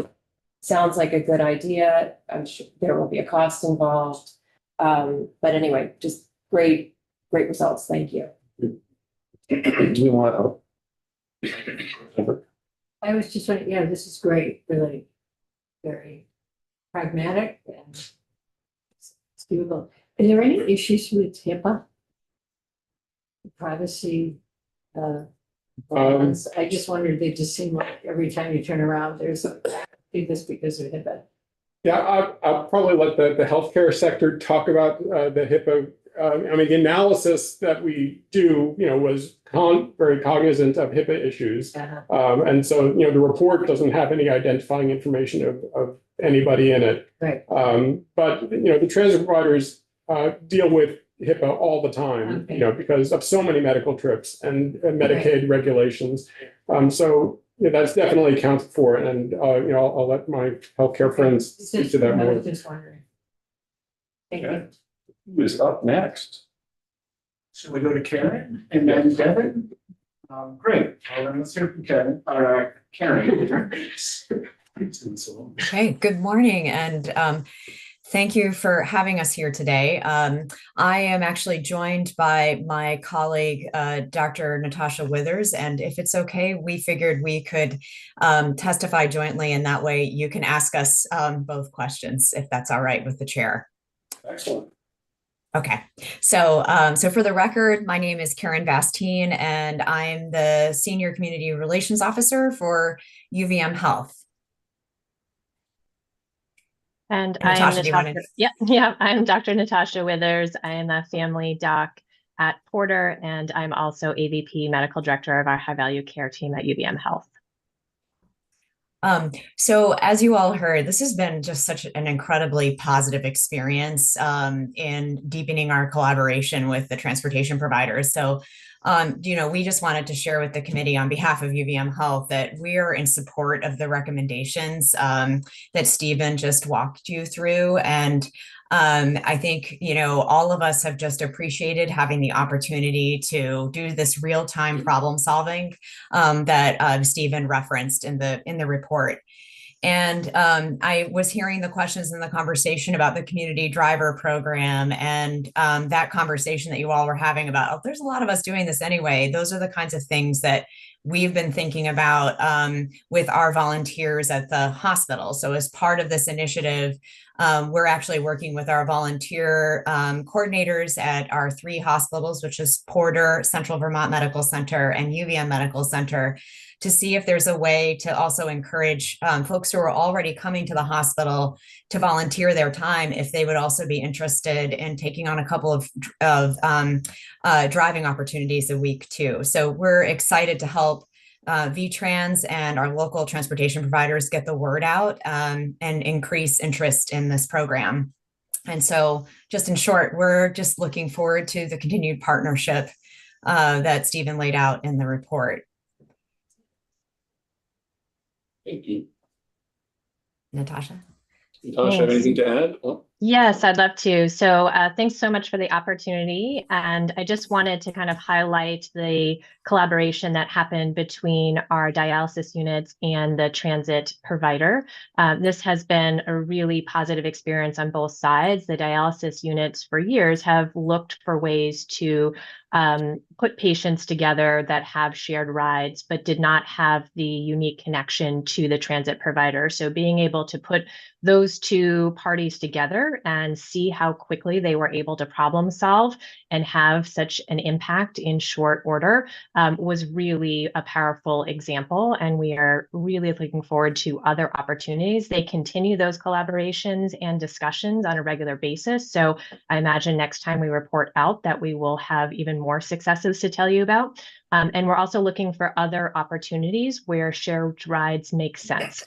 sounds like a good idea. I'm sure there will be a cost involved. But anyway, just great results. Thank you. Do we want I was just like, yeah, this is great, really very pragmatic and it's doable. Are there any issues with HIPAA? Privacy? I just wondered, they just seem like every time you turn around, there's a do this because of HIPAA. Yeah, I'll probably let the healthcare sector talk about the HIPAA. The analysis that we do, was very cognizant of HIPAA issues. And so, the report doesn't have any identifying information of anybody in it. Right. But, the transit providers deal with HIPAA all the time, you know, because of so many medical trips and Medicaid regulations. So yeah, that's definitely accounted for, and you know, I'll let my healthcare friends speak to that I more. was just wondering. Thank you. Okay. Who is up next? Should we go to Karen and then Devin? Great, well, then let's hear from Karen, Karen. Okay, good morning, and thank you for having us here today. I am actually joined by my colleague, Dr. Natasha Withers, and if it's okay, we figured we could testify jointly, and that way you can ask us both questions, if that's all right with the chair. Excellent. Okay, so for the record, my name is Karen Bastine, and I'm the Senior Community Relations Officer for UVM Health. And I am Natasha, do you want Natasha, I'm Dr. Natasha Withers. I am a family doc at Porter, and I'm also AVP Medical Director of our High Value Care team at UVM Health. So as you all heard, this has been just such an incredibly positive experience in deepening our collaboration with the transportation providers. So, you know, we just wanted to share with the committee on behalf of UVM Health that we are in support of the recommendations that Stephen just walked you through. And I think, you know, all of us have just appreciated having the opportunity to do this real-time problem solving that Stephen referenced in the report. And I was hearing the questions in the conversation about the community driver program and that conversation that you all were having about, oh, there's a lot of us doing this anyway. Those are the kinds of things that we've been thinking about with our volunteers at the hospital. So as part of this initiative, we're actually working with our volunteer coordinators at our 3 hospitals, which is Porter, Central Vermont Medical Center, and UVM Medical Center, to see if there's a way to also encourage folks who are already coming to the hospital to volunteer their time if they would also be interested in taking on a couple of driving opportunities a week too. So we're excited to help VTrans and our local transportation providers get the word out and increase interest in this program. And so just in short, we're just looking forward to the continued partnership that Stephen laid out in the report. Thank you. Natasha? Natasha, have anything to add? Oh. Yes, I'd love to. So thanks so much for the opportunity. And I just wanted to kind of highlight the collaboration that happened between our dialysis units and the transit provider. This has been a really positive experience on both sides. The dialysis units for years have looked for ways to put patients together that have shared rides, but did not have the unique connection to the transit provider. So being able to put those two parties together and see how quickly they were able to problem solve and have such an impact in short order was really a powerful example. And we are really looking forward to other opportunities. They continue those collaborations and discussions on a regular basis. So I imagine next time we report out that we will have even more successes to tell you about. And we're also looking for other opportunities where shared rides make sense.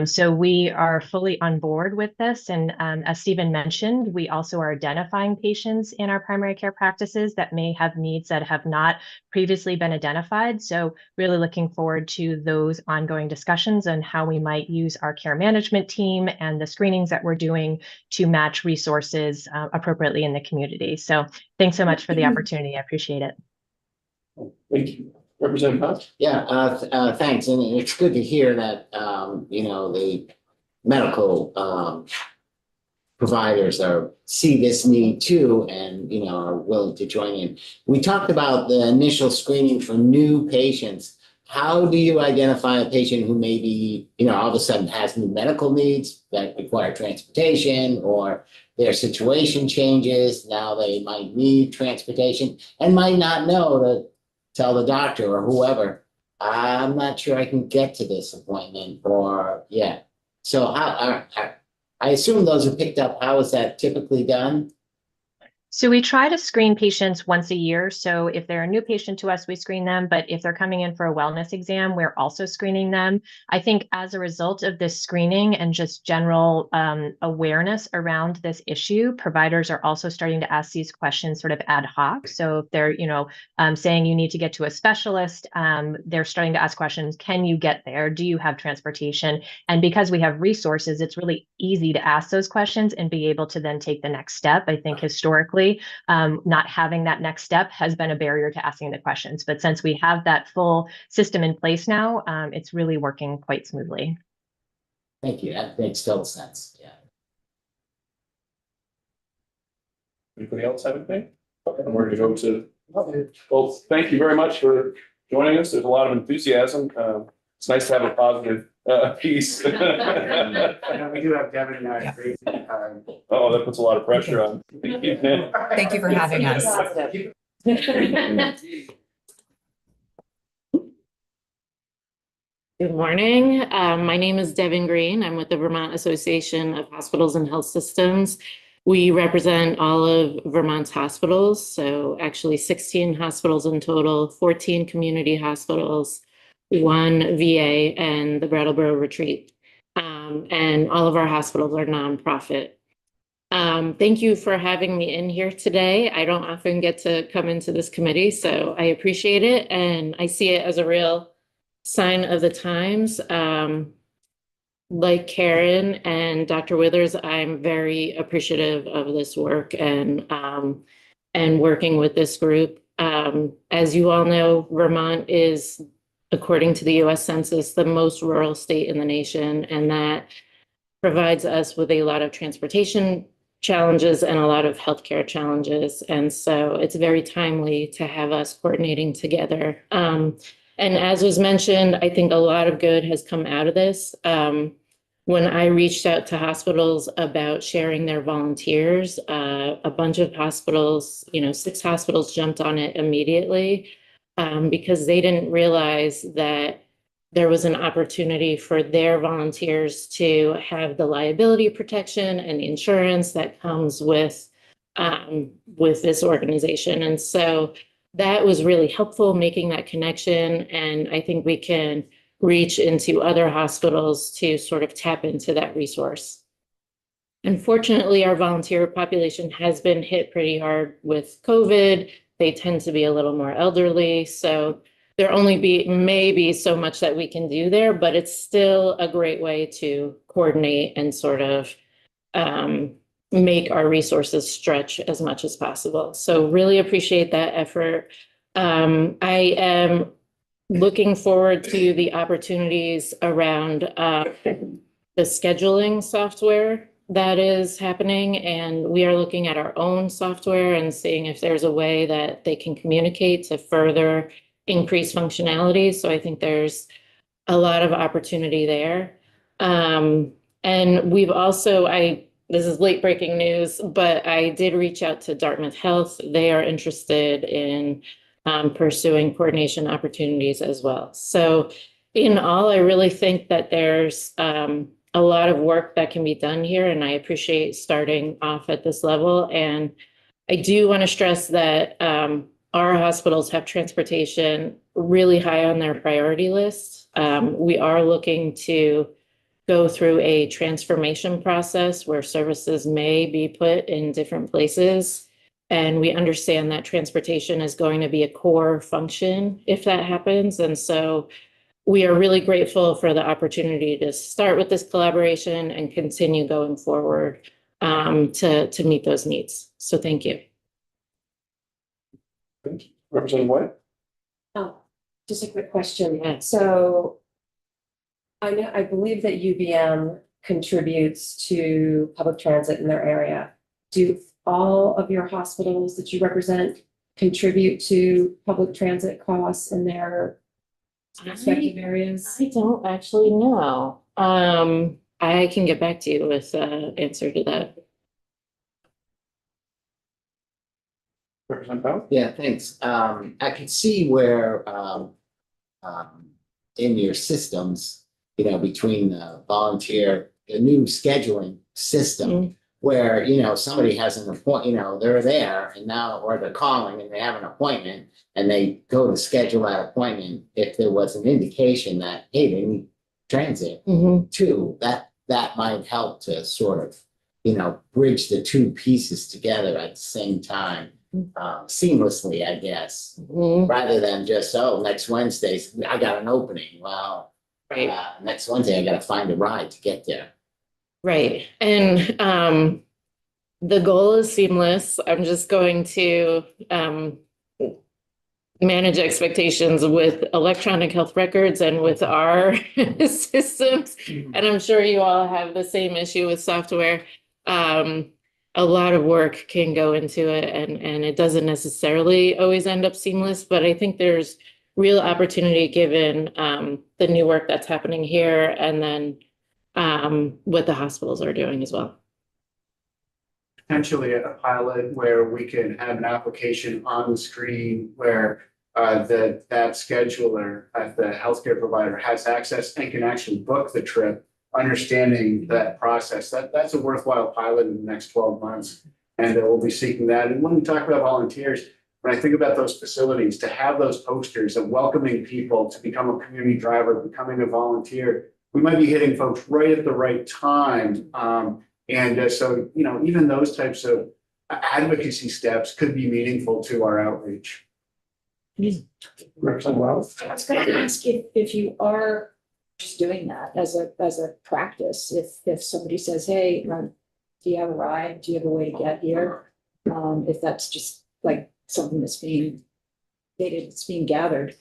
So we are fully on board with this. And as Stephen mentioned, we also are identifying patients in our primary care practices that may have needs that have not previously been identified. So really looking forward to those ongoing discussions on how we might use our care management team and the screenings that we're doing to match resources appropriately in the community. So thanks so much for the opportunity. I appreciate it. Thank you. Representative Potts? Yeah, thanks. And it's good to hear that, you know, the medical providers see this need too, and, you know, are willing to join in. We talked about the initial screening for new patients. How do you identify a patient who maybe, you know, all of a sudden has new medical needs that require transportation, or their situation changes, now they might need transportation and might not know to tell the doctor or whoever, I'm not sure I can get to this appointment, or so I assume those are picked up. How is that typically done? So we try to screen patients once a year. So if they're a new patient to us, we screen them. But if they're coming in for a wellness exam, we're also screening them. I think as a result of this screening and just general awareness around this issue, providers are also starting to ask these questions sort of ad hoc. So if they're, saying you need to get to a specialist, they're starting to ask questions. Can you get there? Do you have transportation? And because we have resources, it's really easy to ask those questions and be able to then take the next step. I think historically, not having that next step has been a barrier to asking the questions. But since we have that full system in place now, it's really working quite smoothly. Thank you. That makes total sense. Yeah. Anybody else have anything? Okay, we're going to go to, well, thank you very much for joining us. There's a lot of enthusiasm. It's nice to have a positive piece. We do have Devin and I. Oh, that puts a lot of pressure on. Thank you for having us. Good morning. My name is Devin Green. I'm with the Vermont Association of Hospitals and Health Systems. We represent all of Vermont's hospitals, so actually 16 hospitals in total, 14 community hospitals, 1 VA, and the Brattleboro Retreat. And all of our hospitals are nonprofit. Thank you for having me in here today. I don't often get to come into this committee, so I appreciate it, and I see it as a real sign of the times. Like Karen and Dr. Withers, I'm very appreciative of this work and working with this group. As you all know, Vermont is, according to the US Census, the most rural state in the nation, and that provides us with a lot of transportation challenges and a lot of healthcare challenges. And so it's very timely to have us coordinating together. And as was mentioned, I think a lot of good has come out of this. When I reached out to hospitals about sharing their volunteers, a bunch of hospitals, 6 hospitals jumped on it immediately because they didn't realize that there was an opportunity for their volunteers to have the liability protection and the insurance that comes with this organization. And so that was really helpful, making that connection. And I think we can reach into other hospitals to sort of tap into that resource. Unfortunately, our volunteer population has been hit pretty hard with COVID. They tend to be a little more elderly. So there may be so much that we can do there, but it's still a great way to coordinate and sort of make our resources stretch as much as possible. So really appreciate that effort. I am looking forward to the opportunities around the scheduling software that is happening. And we are looking at our own software and seeing if there's a way that they can communicate to further increase functionality. So I think there's a lot of opportunity there. And we've also, this is late breaking news, but I did reach out to Dartmouth Health. They are interested in pursuing coordination opportunities as well. So in all, I really think that there's a lot of work that can be done here, and I appreciate starting off at this level. And I do want to stress that our hospitals have transportation really high on their priority list. We are looking to go through a transformation process where services may be put in different places. And we understand that transportation is going to be a core function if that happens. And so we are really grateful for the opportunity to start with this collaboration and continue going forward to meet those needs. So thank you. Representative White? Oh, just a quick question. So I believe that UVM contributes to public transit in their area. Do all of your hospitals that you represent contribute to public transit costs in their respective areas? I don't actually know. I can get back to you with an answer to that. Representative Powell? Yeah, thanks. I could see where in your systems, between the new scheduling system where, you know, somebody has an appointment, you know, they're there and now, or they're calling and they have an appointment and they go to schedule that appointment. If there was an indication that, hey, they need transit too, that might help to sort of, you know, bridge the two pieces together at the same time, seamlessly, I guess, rather than just, oh, next Wednesday, I got an opening. Well, next Wednesday, I got to find a ride to get there. Right. And the goal is seamless. I'm just going to manage expectations with electronic health records and with our systems. And I'm sure you all have the same issue with software. A lot of work can go into it and it doesn't necessarily always end up seamless, but I think there's real opportunity given the new work that's happening here and then what the hospitals are doing as well. Potentially a pilot where we can have an application on the screen where that scheduler at the healthcare provider has access and can actually book the trip, understanding that process. That's a worthwhile pilot in the next 12 months. And we'll be seeking that. And when we talk about volunteers, when I think about those facilities, to have those posters of welcoming people to become a community driver, becoming a volunteer, we might be hitting folks right at the right time. So, you know, even those types of advocacy steps could be meaningful to our outreach. I was going to ask if you are just doing that as a practice, if somebody says, hey, do you have a ride? Do you have a way to get here? If that's just like something that's being dated, it's being gathered.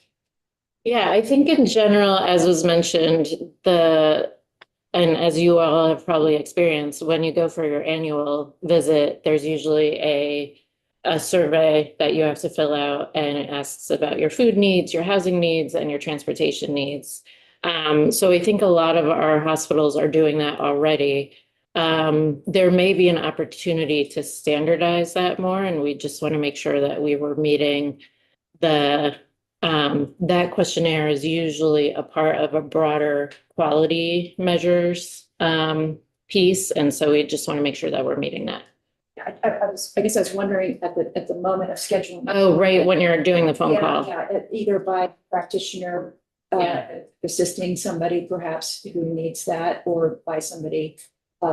Yeah, I think in general, as was mentioned, and as you all have probably experienced, when you go for your annual visit, there's usually a survey that you have to fill out, and it asks about your food needs, your housing needs, and your transportation needs. So I think a lot of our hospitals are doing that already. There may be an opportunity to standardize that more, and we just want to make sure that we were meeting that questionnaire is usually a part of a broader quality measures piece. And so we just want to make sure that we're meeting that. I guess I was wondering at the moment of scheduling. Oh, right, when you're doing the phone call. Yeah, either by practitioner assisting somebody perhaps who needs that, or by somebody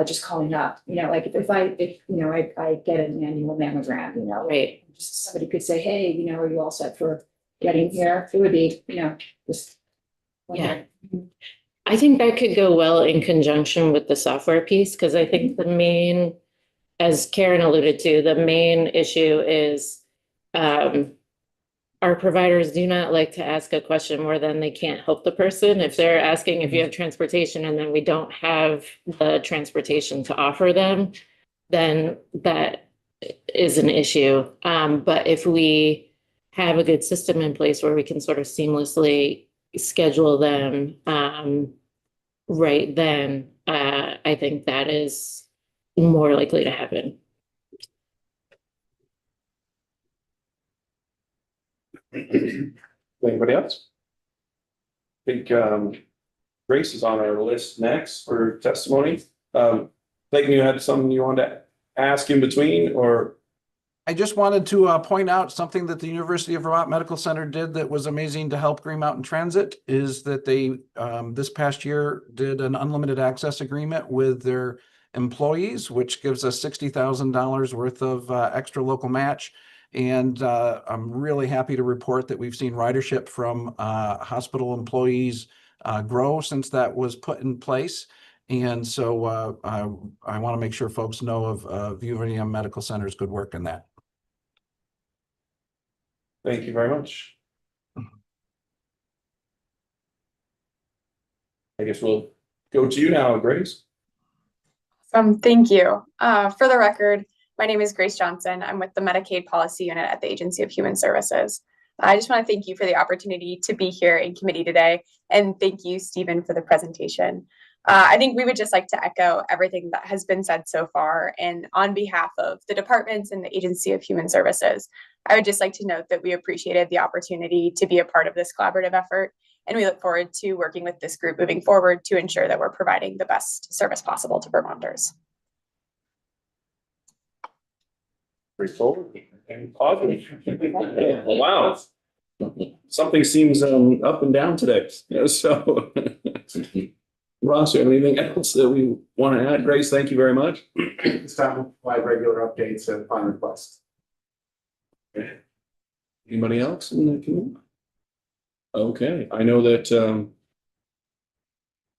just calling up. You know, like if I get an annual mammogram, you know, right. Just somebody could say, hey, you know, are you all set for getting here? It would be, you know, just. Yeah. I think that could go well in conjunction with the software piece, because I think the main, as Karen alluded to, the main issue is our providers do not like to ask a question more than they can't help the person. If they're asking if you have transportation and then we don't have the transportation to offer them, then that is an issue. But if we have a good system in place where we can sort of seamlessly schedule them right then, I think that is more likely to happen. Anybody else? I think Grace is on our list next for testimony. Clayton, you had something you wanted to ask in between, or? I just wanted to point out something that the University of Vermont Medical Center did that was amazing to help Green Mountain Transit, is that they this past year did an unlimited access agreement with their employees, which gives us $60,000 worth of extra local match. And I'm really happy to report that we've seen ridership from hospital employees grow since that was put in place. And so I want to make sure folks know of UVM Medical Center's good work in that. Thank you very much. I guess we'll go to you now, Grace. Thank you. For the record, my name is Grace Johnson. I'm with the Medicaid Policy Unit at the Agency of Human Services. I just want to thank you for the opportunity to be here in committee today. And thank you, Stephen, for the presentation. I think we would just like to echo everything that has been said so far. And on behalf of the departments and the Agency of Human Services, I would just like to note that we appreciated the opportunity to be a part of this collaborative effort. And we look forward to working with this group moving forward to ensure that we're providing the best service possible to Vermonters. Straightforward and positive. Wow. Something seems up and down today. Yeah, so Ross, anything else that we want to add? Grace, thank you very much. This time we'll provide regular updates upon request. Anybody else in the community? Okay, I know that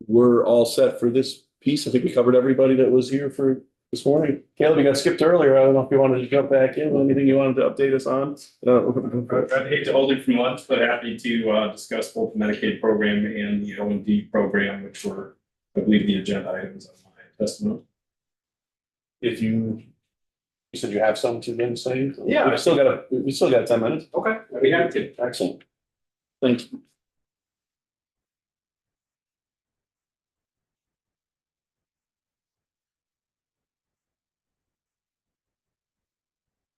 we're all set for this piece. I think we covered everybody that was here for this morning. Caleb, you got skipped earlier. I don't know if you wanted to jump back in. Anything you wanted to update us on? I'd hate to hold it from lunch, but happy to discuss both the Medicaid program and the O&D program, which were, I believe, the agenda items of my testimony. If you said you have some to then say? Yeah. We still got 10 minutes. Okay, I'd be happy to. Excellent. Thank you.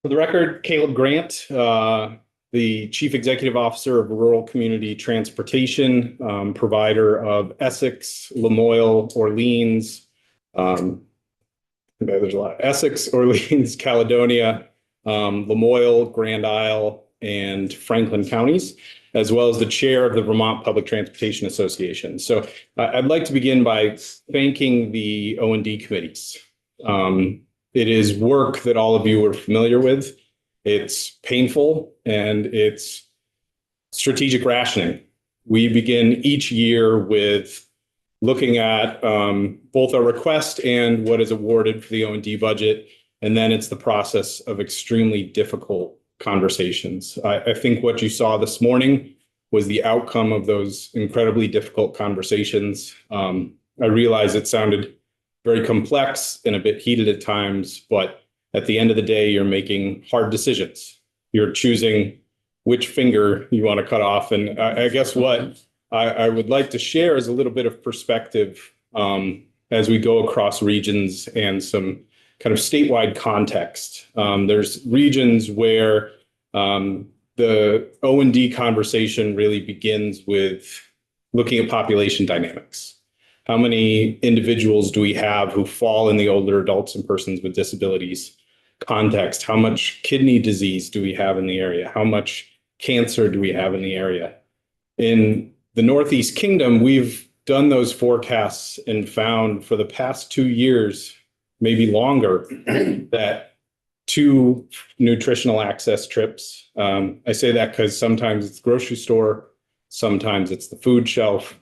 For the record, Caleb Grant, the Chief Executive Officer of Rural Community Transportation, provider of Essex, Lamoille, Orleans, there's a lot. Essex, Orleans, Caledonia, Lamoille, Grand Isle, and Franklin counties, as well as the chair of the Vermont Public Transportation Association. So I'd like to begin by thanking the O&D committees. It is work that all of you are familiar with. It's painful and it's strategic rationing. We begin each year with looking at both our request and what is awarded for the O&D budget. And then it's the process of extremely difficult conversations. I think what you saw this morning was the outcome of those incredibly difficult conversations. I realize it sounded very complex and a bit heated at times, but at the end of the day, you're making hard decisions. You're choosing which finger you want to cut off. And I guess what I would like to share is a little bit of perspective as we go across regions and some kind of statewide context. There's regions where the O&D conversation really begins with looking at population dynamics. How many individuals do we have who fall in the older adults and persons with disabilities context? How much kidney disease do we have in the area? How much cancer do we have in the area? In the Northeast Kingdom, we've done those forecasts and found for the past 2 years, maybe longer, that 2 nutritional access trips. I say that because sometimes it's the grocery store, sometimes it's the food shelf,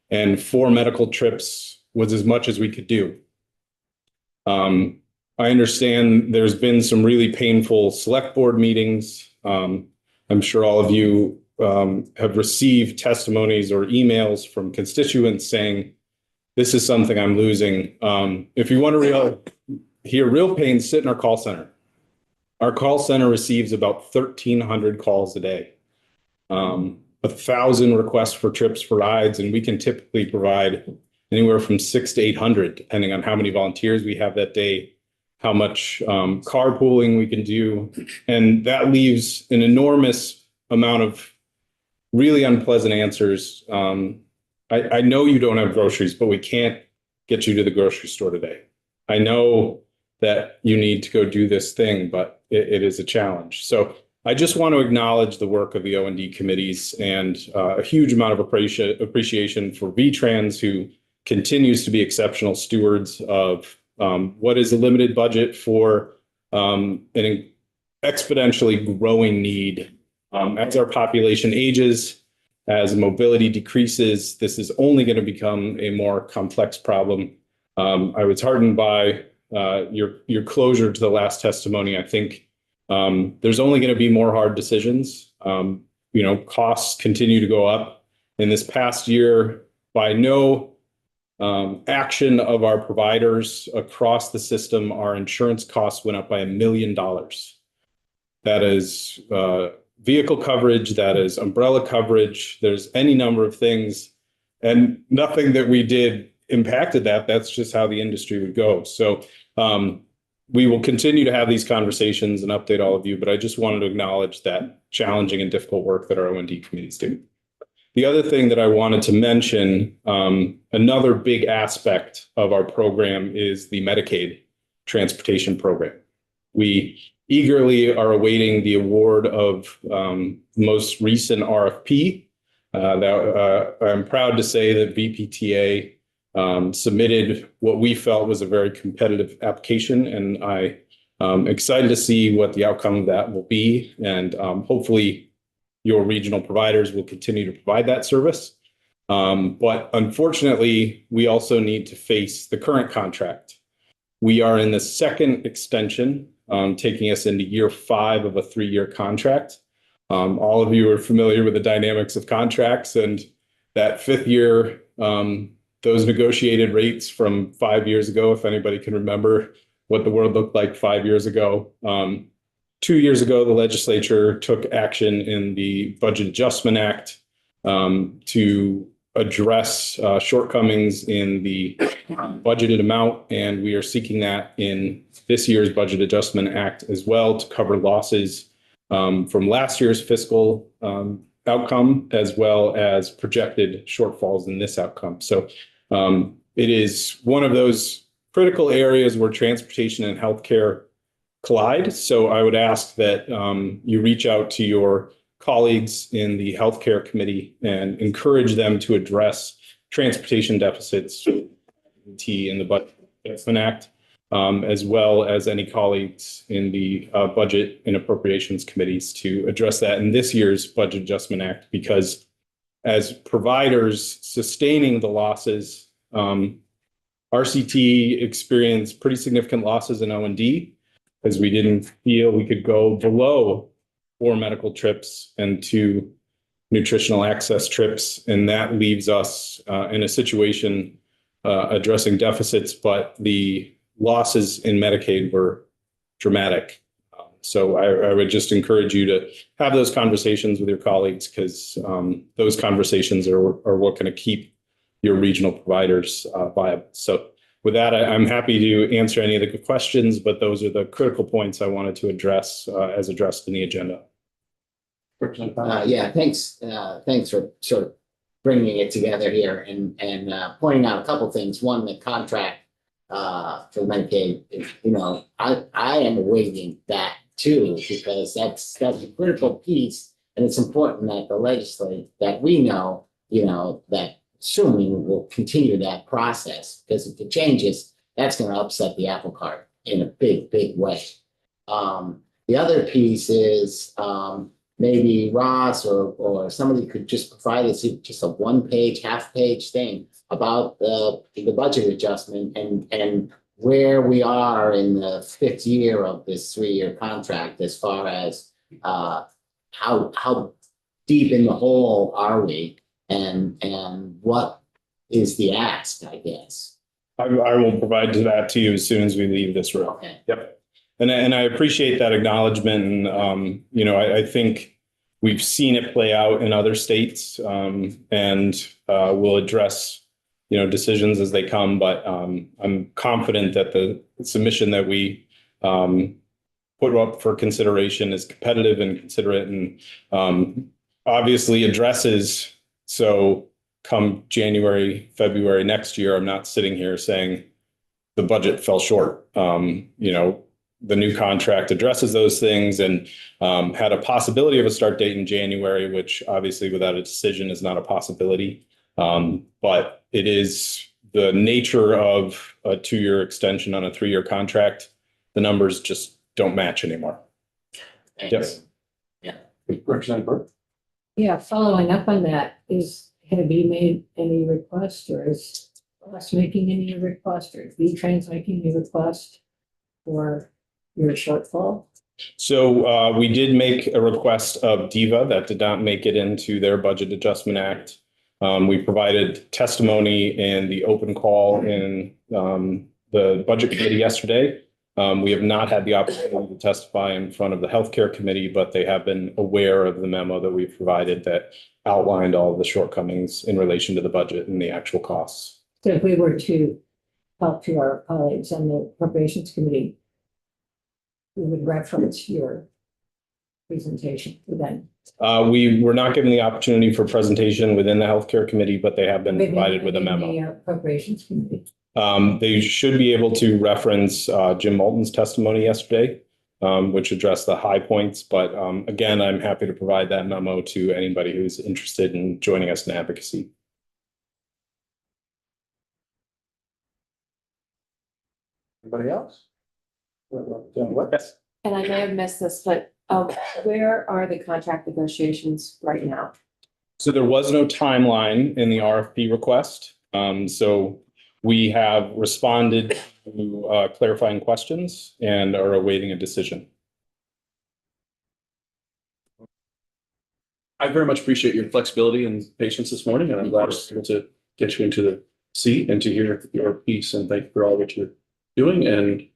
and 4 medical trips was as much as we could do. I understand there's been some really painful select board meetings. I'm sure all of you have received testimonies or emails from constituents saying, this is something I'm losing. If you want to hear real pain, sit in our call center. Our call center receives about 1,300 calls a day. 1,000 requests for trips for rides, and we can typically provide anywhere from 600 to 800, depending on how many volunteers we have that day, how much carpooling we can do. And that leaves an enormous amount of really unpleasant answers. I know you don't have groceries, but we can't get you to the grocery store today. I know that you need to go do this thing, but it is a challenge. So I just want to acknowledge the work of the O&D committees and a huge amount of appreciation for VTrans, who continues to be exceptional stewards of what is a limited budget for an exponentially growing need. As our population ages, as mobility decreases, this is only going to become a more complex problem. I was heartened by your closure to the last testimony. I think there's only going to be more hard decisions. Costs continue to go up. In this past year, by no action of our providers across the system, our insurance costs went up by $1 million. That is vehicle coverage, that is umbrella coverage. There's any number of things, and nothing that we did impacted that. That's just how the industry would go. So we will continue to have these conversations and update all of you, but I just wanted to acknowledge that challenging and difficult work that our O&D committees do. The other thing that I wanted to mention, another big aspect of our program is the Medicaid transportation program. We eagerly are awaiting the award of most recent RFP. I'm proud to say that VPTA submitted what we felt was a very competitive application, and I'm excited to see what the outcome of that will be. And hopefully your regional providers will continue to provide that service. But unfortunately, we also need to face the current contract. We are in the second extension, taking us into year 5 of a 3-year contract. All of you are familiar with the dynamics of contracts, and that 5th year, those negotiated rates from 5 years ago, if anybody can remember what the world looked like 5 years ago. 2 years ago, the legislature took action in the Budget Adjustment Act to address shortcomings in the budgeted amount, and we are seeking that in this year's Budget Adjustment Act as well to cover losses from last year's fiscal outcome, as well as projected shortfalls in this outcome. So it is one of those critical areas where transportation and healthcare collide. So I would ask that you reach out to your colleagues in the healthcare committee and encourage them to address transportation deficits in the Budget Adjustment Act, as well as any colleagues in the budget and appropriations committees to address that in this year's Budget Adjustment Act, because as providers sustaining the losses, RCT experienced pretty significant losses in O&D because we didn't feel we could go below 4 medical trips and 2 nutritional access trips. And that leaves us in a situation addressing deficits, but the losses in Medicaid were dramatic. So I would just encourage you to have those conversations with your colleagues, because those conversations are what going to keep your regional providers viable. So with that, I'm happy to answer any of the questions, but those are the critical points I wanted to address as addressed in the agenda. Yeah, thanks. Thanks for sort of bringing it together here and pointing out a couple things. One, the contract for Medicaid, I am awaiting that too, because that's a critical piece, and it's important that the legislature, that we know, that assuming we'll continue that process, because if it changes, that's going to upset the apple cart in a big, big way. The other piece is maybe Ross or somebody could just provide us just a 1-page, half-page thing about the budget adjustment and where we are in the 5th year of this 3-year contract, as far as how deep in the hole are we, and what is the ask, I guess. I will provide that to you as soon as we leave this room. Okay. Yep. And I appreciate that acknowledgement. And, I think we've seen it play out in other states, and we'll address, decisions as they come. But I'm confident that the submission that we put up for consideration is competitive and considerate, and obviously addresses. So come January, February next year, I'm not sitting here saying the budget fell short. The new contract addresses those things and had a possibility of a start date in January, which obviously without a decision is not a possibility. But it is the nature of a 2-year extension on a 3-year contract. The numbers just don't match anymore. Thanks. Yes. Yeah. Representative Burke? Yeah, following up on that, have you made any request, or is us making any request, or V-Trans making any request for your shortfall? So we did make a request of DEVA that did not make it into their Budget Adjustment Act. We provided testimony in the open call in the Budget Committee yesterday. We have not had the opportunity to testify in front of the Healthcare Committee, but they have been aware of the memo that we provided that outlined all of the shortcomings in relation to the budget and the actual costs. So if we were to talk to our colleagues on the Appropriations Committee, we would reference your presentation to them. We were not given the opportunity for presentation within the Healthcare Committee, but they have been provided with a memo. The Appropriations Committee. They should be able to reference Jim Moulton's testimony yesterday, which address the high points. But again, I'm happy to provide that memo to anybody who's interested in joining us in advocacy. Anybody else? Yes. And I may have missed this, but where are the contract negotiations right now? So there was no timeline in the RFP request. So we have responded to clarifying questions and are awaiting a decision. I very much appreciate your flexibility and patience this morning, and I'm glad I was able to get you into the seat and to hear your piece. And thank you for all that you're doing. And